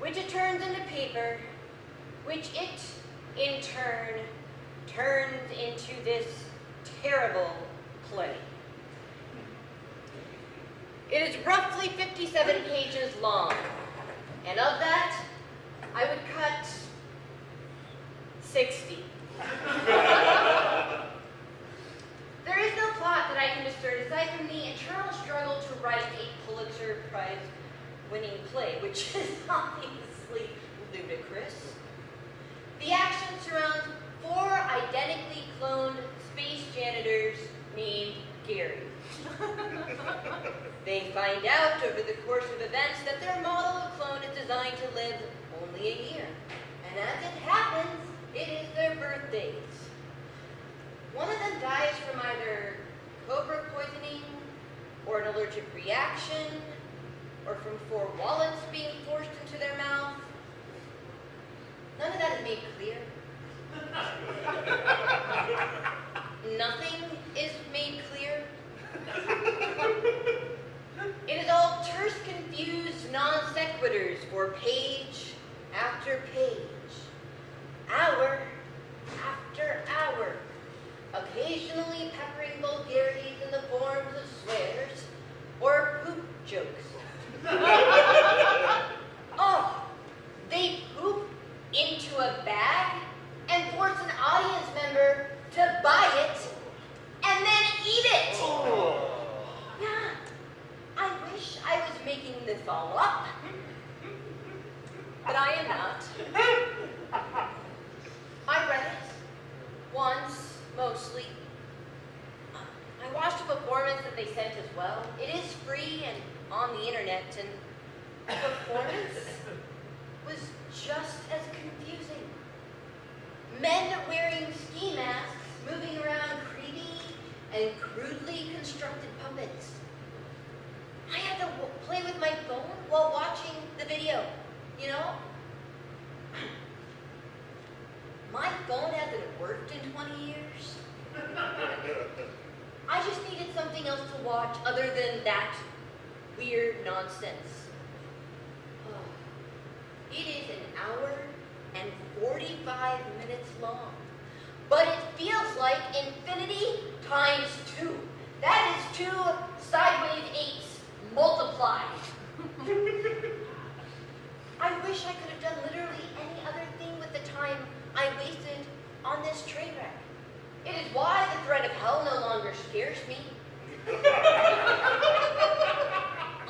which it turns into paper, which it, in turn, turns into this terrible play. It is roughly 57 pages long, and of that, I would cut 60. There is no plot that I can discern aside from the internal struggle to write a Pulitzer Prize-winning play, which is obviously ludicrous. The action surrounds 4 identically cloned space janitors named Gary. They find out over the course of events that their model of clone is designed to live only a year. And as it happens, it is their birthdays. One of them dies from either cobra poisoning, or an allergic reaction, or from 4 wallets being forced into their mouth. None of that is made clear. Nothing is made clear. It is all terse, confused non sequiturs for page after page, hour after hour, occasionally peppering vulgarities in the forms of swears or poop jokes. Oh, they poop into a bag and force an audience member to buy it and then eat it. Oh. Yeah, I wish I was making this all up, but I am not. I read it once, mostly. I watched a performance that they sent as well. It is free and on the internet, and the performance was just as confusing. Men wearing ski masks moving around creepy and crudely constructed puppets. I had to play with my phone while watching the video, you know? My phone hasn't worked in 20 years. I just needed something else to watch other than that weird nonsense. Oh. It is an hour and 45 minutes long, but it feels like infinity times 2. That is 2 sideways 8s multiplied. I wish I could have done literally any other thing with the time I wasted on this train wreck. It is why the threat of hell no longer scares me.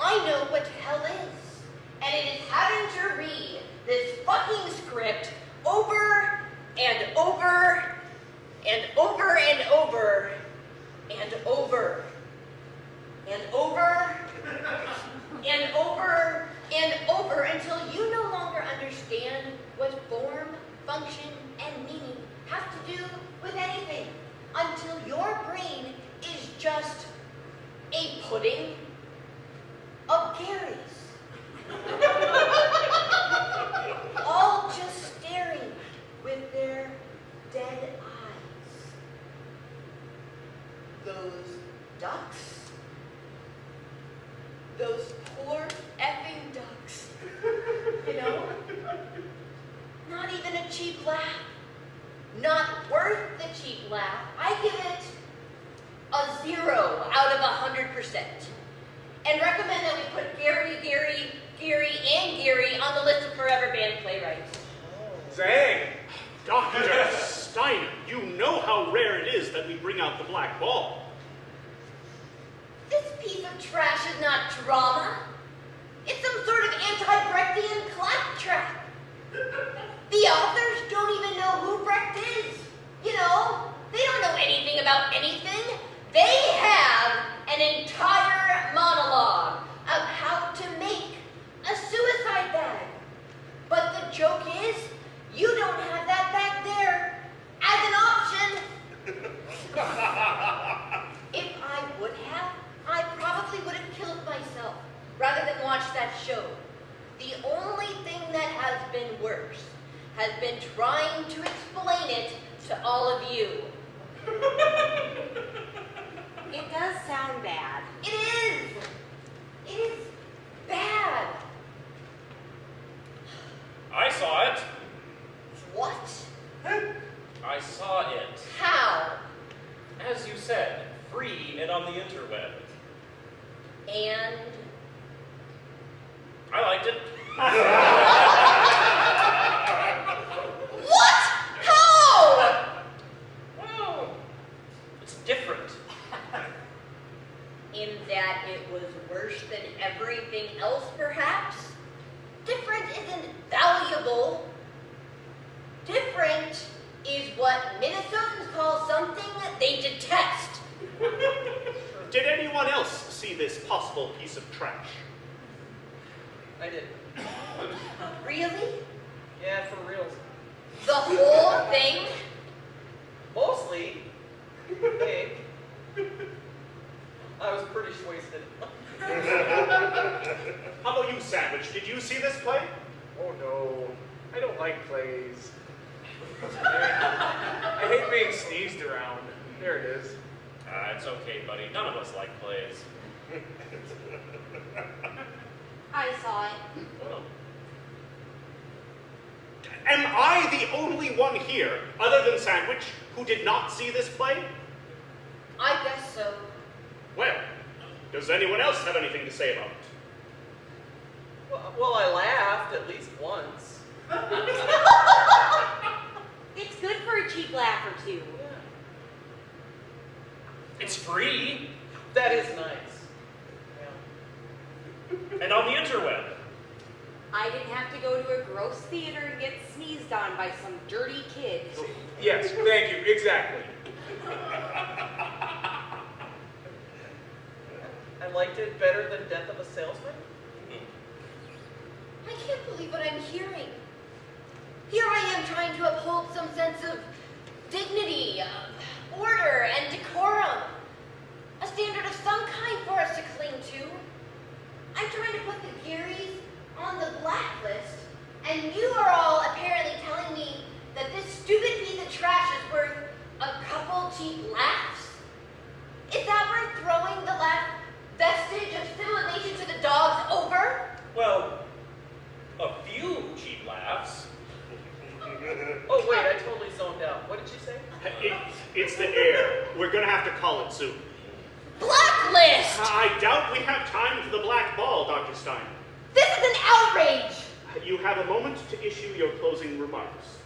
I know what hell is, and it is having to read this fucking script over and over and over and over and over and over and over and over until you no longer understand what form, function, and meaning have to do with anything, until your brain is just a pudding of Garys. All just staring with their dead eyes. Those ducks, those poor effing ducks, you know? Not even a cheap laugh. Not worth the cheap laugh. I give it a 0 out of 100%. And recommend that we put Gary, and Gary on the list of forever banned playwrights. Say, Dr. Steiner, you know how rare it is that we bring out the black ball. This piece of trash is not drama. It's some sort of anti-Brechtian claptrap. The authors don't even know who Brecht is. You know, they don't know anything about anything. They have an entire monologue of how to make a suicide bag. But the joke is, you don't have that back there as an option. If I would have, I probably would have killed myself rather than watch that show. The only thing that has been worse has been trying to explain it to all of you. It does sound bad. It is! It is bad. I saw it. What? I saw it. How? As you said, free and on the interweb. And? I liked it. What? How? Well, it's different. In that it was worse than everything else, perhaps? Different isn't valuable. Different is what Minnesotans call something they detest. Did anyone else see this possible piece of trash? I did. Really? Yeah, for reals. The whole thing? Mostly, hey, I was pretty wasted. How about you, Sandwich? Did you see this play? Oh no, I don't like plays. I hate being sneezed around. There it is. It's okay, buddy. None of us like plays. I saw it. Well, Am I the only one here, other than Sandwich, who did not see this play? I guess so. Well, does anyone else have anything to say about it? Well, I laughed at least once. It's good for a cheap laugh or two. Yeah. it's free That is nice. Yeah. and on the interweb. I didn't have to go to a gross theater and get sneezed on by some dirty kid. Yes, thank you, exactly. I liked it better than Death of a Salesman. I can't believe what I'm hearing. Here I am trying to uphold some sense of dignity, order, and decorum. A standard of some kind for us to cling to. I'm trying to put the Gearys on the blacklist, and you are all apparently telling me that this stupid piece of trash is worth a couple cheap laughs? Is that worth throwing the last vestige of civilization to the dogs over? Well, a few cheap laughs. Oh wait, I totally zoned out. What did you say? It's the air. We're gonna have to call it soon. Blacklist! I doubt we have time for the black ball, Dr. Stein. This is an outrage! You have a moment to issue your closing remarks.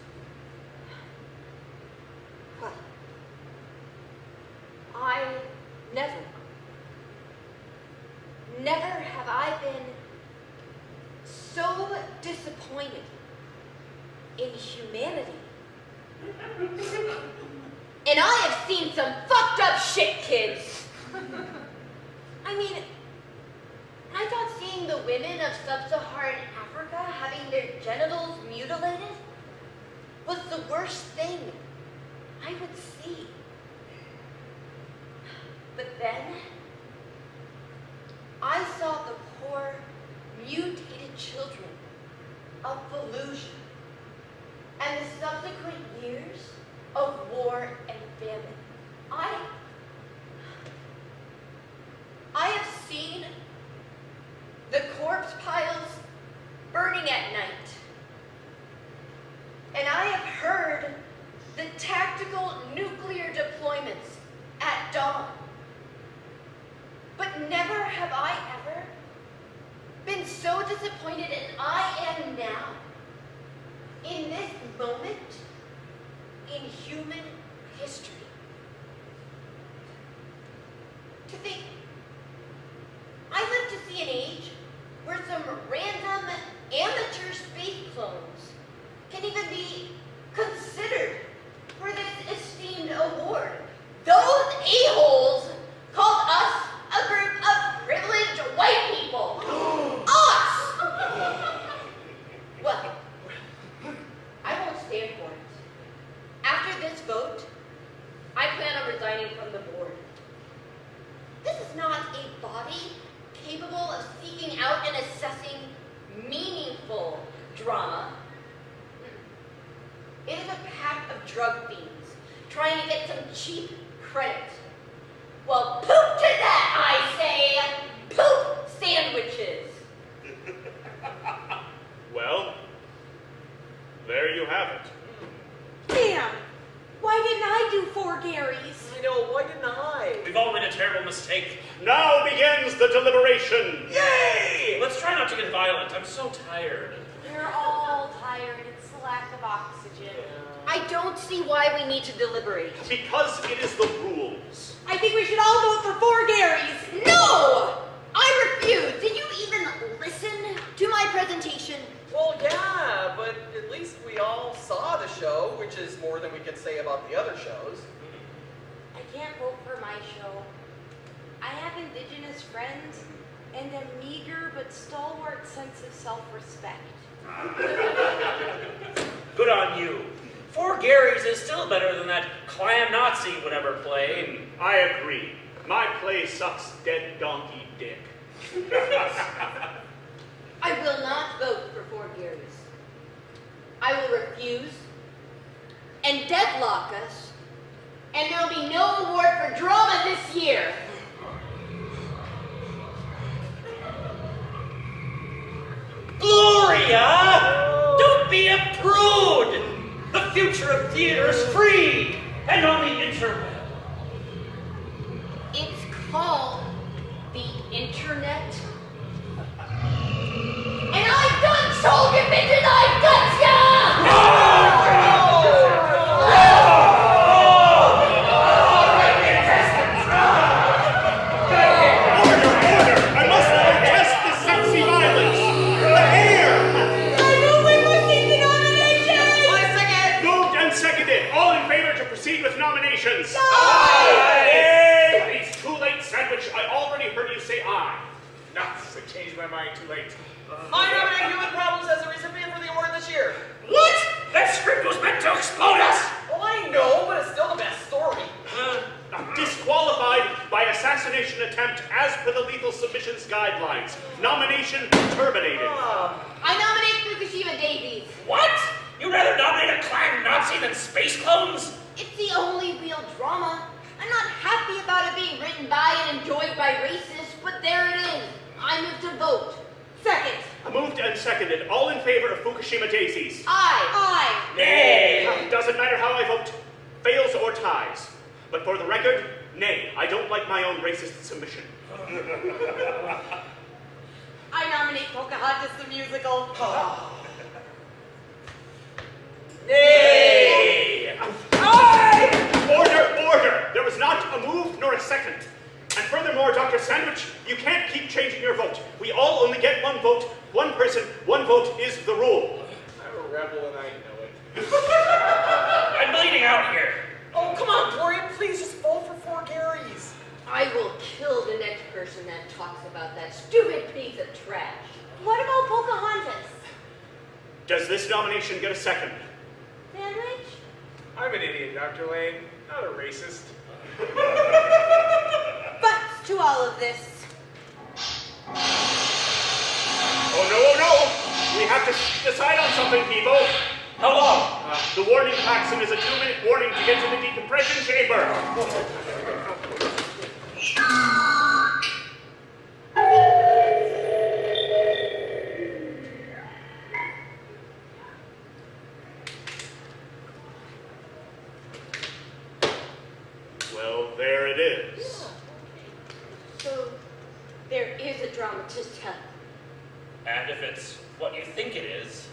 Well, I never have I been so disappointed in humanity. And I have seen some fucked up shit, kids. I mean, I thought seeing the women of sub-Saharan Africa having their genitals mutilated was the worst thing I would see. But then, I saw the poor, mutated children of Fallujah and the subsequent years of war and famine. I have seen the corpse piles burning at night. And I have heard the tactical nuclear deployments at dawn. But never have I ever been so disappointed as I am now in this moment in human history. To think drama. It is a pack of drug fiends trying to get some cheap credit. Well, poop to that, I say! Poop sandwiches! Well, there you have it. Damn! Why didn't I do 4 Garys? I know, why didn't I? We've all made a terrible mistake. Now begins the deliberation. Yay! Let's try not to get violent. I'm so tired. We're all tired. It's the lack of oxygen. I don't see why we need to deliberate. Because it is the rules. I think we should all vote for 4 Garys. No! I refuse! Did you even listen to my presentation? Well, yeah, but at least we all saw the show, which is more than we could say about the other shows. I can't vote for my show. I have indigenous friends and a meager but stalwart sense of self-respect. Good on you. 4 Garys is still better than that clan Nazi would ever play. I agree. My play sucks dead donkey dick. I will not vote for 4 Garys. I will refuse and deadlock us, and there'll be no award for drama this year. Gloria! Don't be a prude! The future of theater is free and on the interweb. It's called the internet. And I done told you, bitches, I got ya! Order! I must protest this sexy violence! The hair! I move we proceed to nominations! I second! Moved and seconded. All in favor to proceed with nominations? Aye! It's too late, Sandwich. I already heard you say aye. Nuts, I changed my mind too late. I nominate Human Problems as the recipient for the award this year. What? That script was meant to explode us! Well, I know, but it's still the best story. Disqualified by assassination attempt as per the lethal submissions guidelines. Nomination terminated. I nominate Fukushima Davies. What? You'd rather nominate a clan Nazi than space clones? It's the only real drama. I'm not happy about it being written by and enjoyed by racists, but there it is. I move to vote. Second. Moved and seconded. All in favor of Fukushima Daisies? Aye. Nay! Doesn't matter how I vote. Fails or ties. But for the record, nay, I don't like my own racist submission. I nominate Pocahontas the musical. Nay! Order! There was not a move nor a second. And furthermore, Dr. Sandwich, you can't keep changing your vote. We all only get 1 vote. 1 person, 1 vote is the rule. I'm a rebel and I know it. I'm bleeding out here. Oh, come on, Gloria, please just vote for 4 Garys. I will kill the next person that talks about that stupid piece of trash. What about Pocahontas? Does this nomination get a second? Sandwich? I'm an idiot, Dr. Lane, not a racist. But to all of this. Oh no! We have to decide on something, people. How long? The warning maxim is a 2-minute warning to get to the decompression chamber. Well, there it is. So, there is a drama to tell. And if it's what you think it is,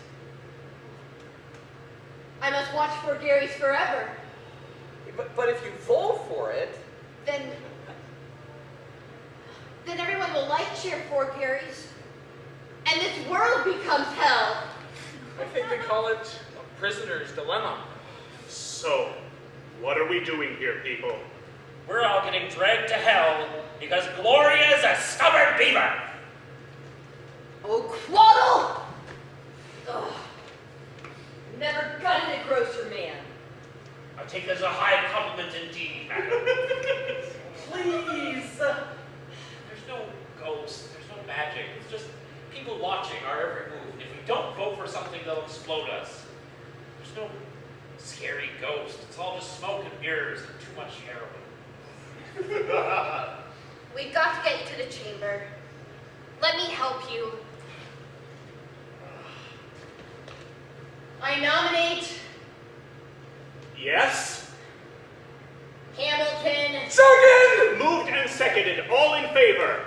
I must watch for Gary's forever. But if you vote for it, Then everyone will cheer for Gary's. And this world becomes hell. I think they call it a prisoner's dilemma. So, what are we doing here, people? we're all getting dragged to hell because Gloria's a stubborn beaver. Oh, Quaddle! Ugh. Never gutted a grocer man. I take it as a high compliment indeed, madam. please. There's no ghosts, there's no magic. It's just people watching our every move. If we don't vote for something that'll explode us. There's no scary ghost. It's all just smoke and mirrors and too much heroin. We've got to get you to the chamber. Let me help you. I nominate Yes? Hamilton. Second! Moved and seconded. All in favor.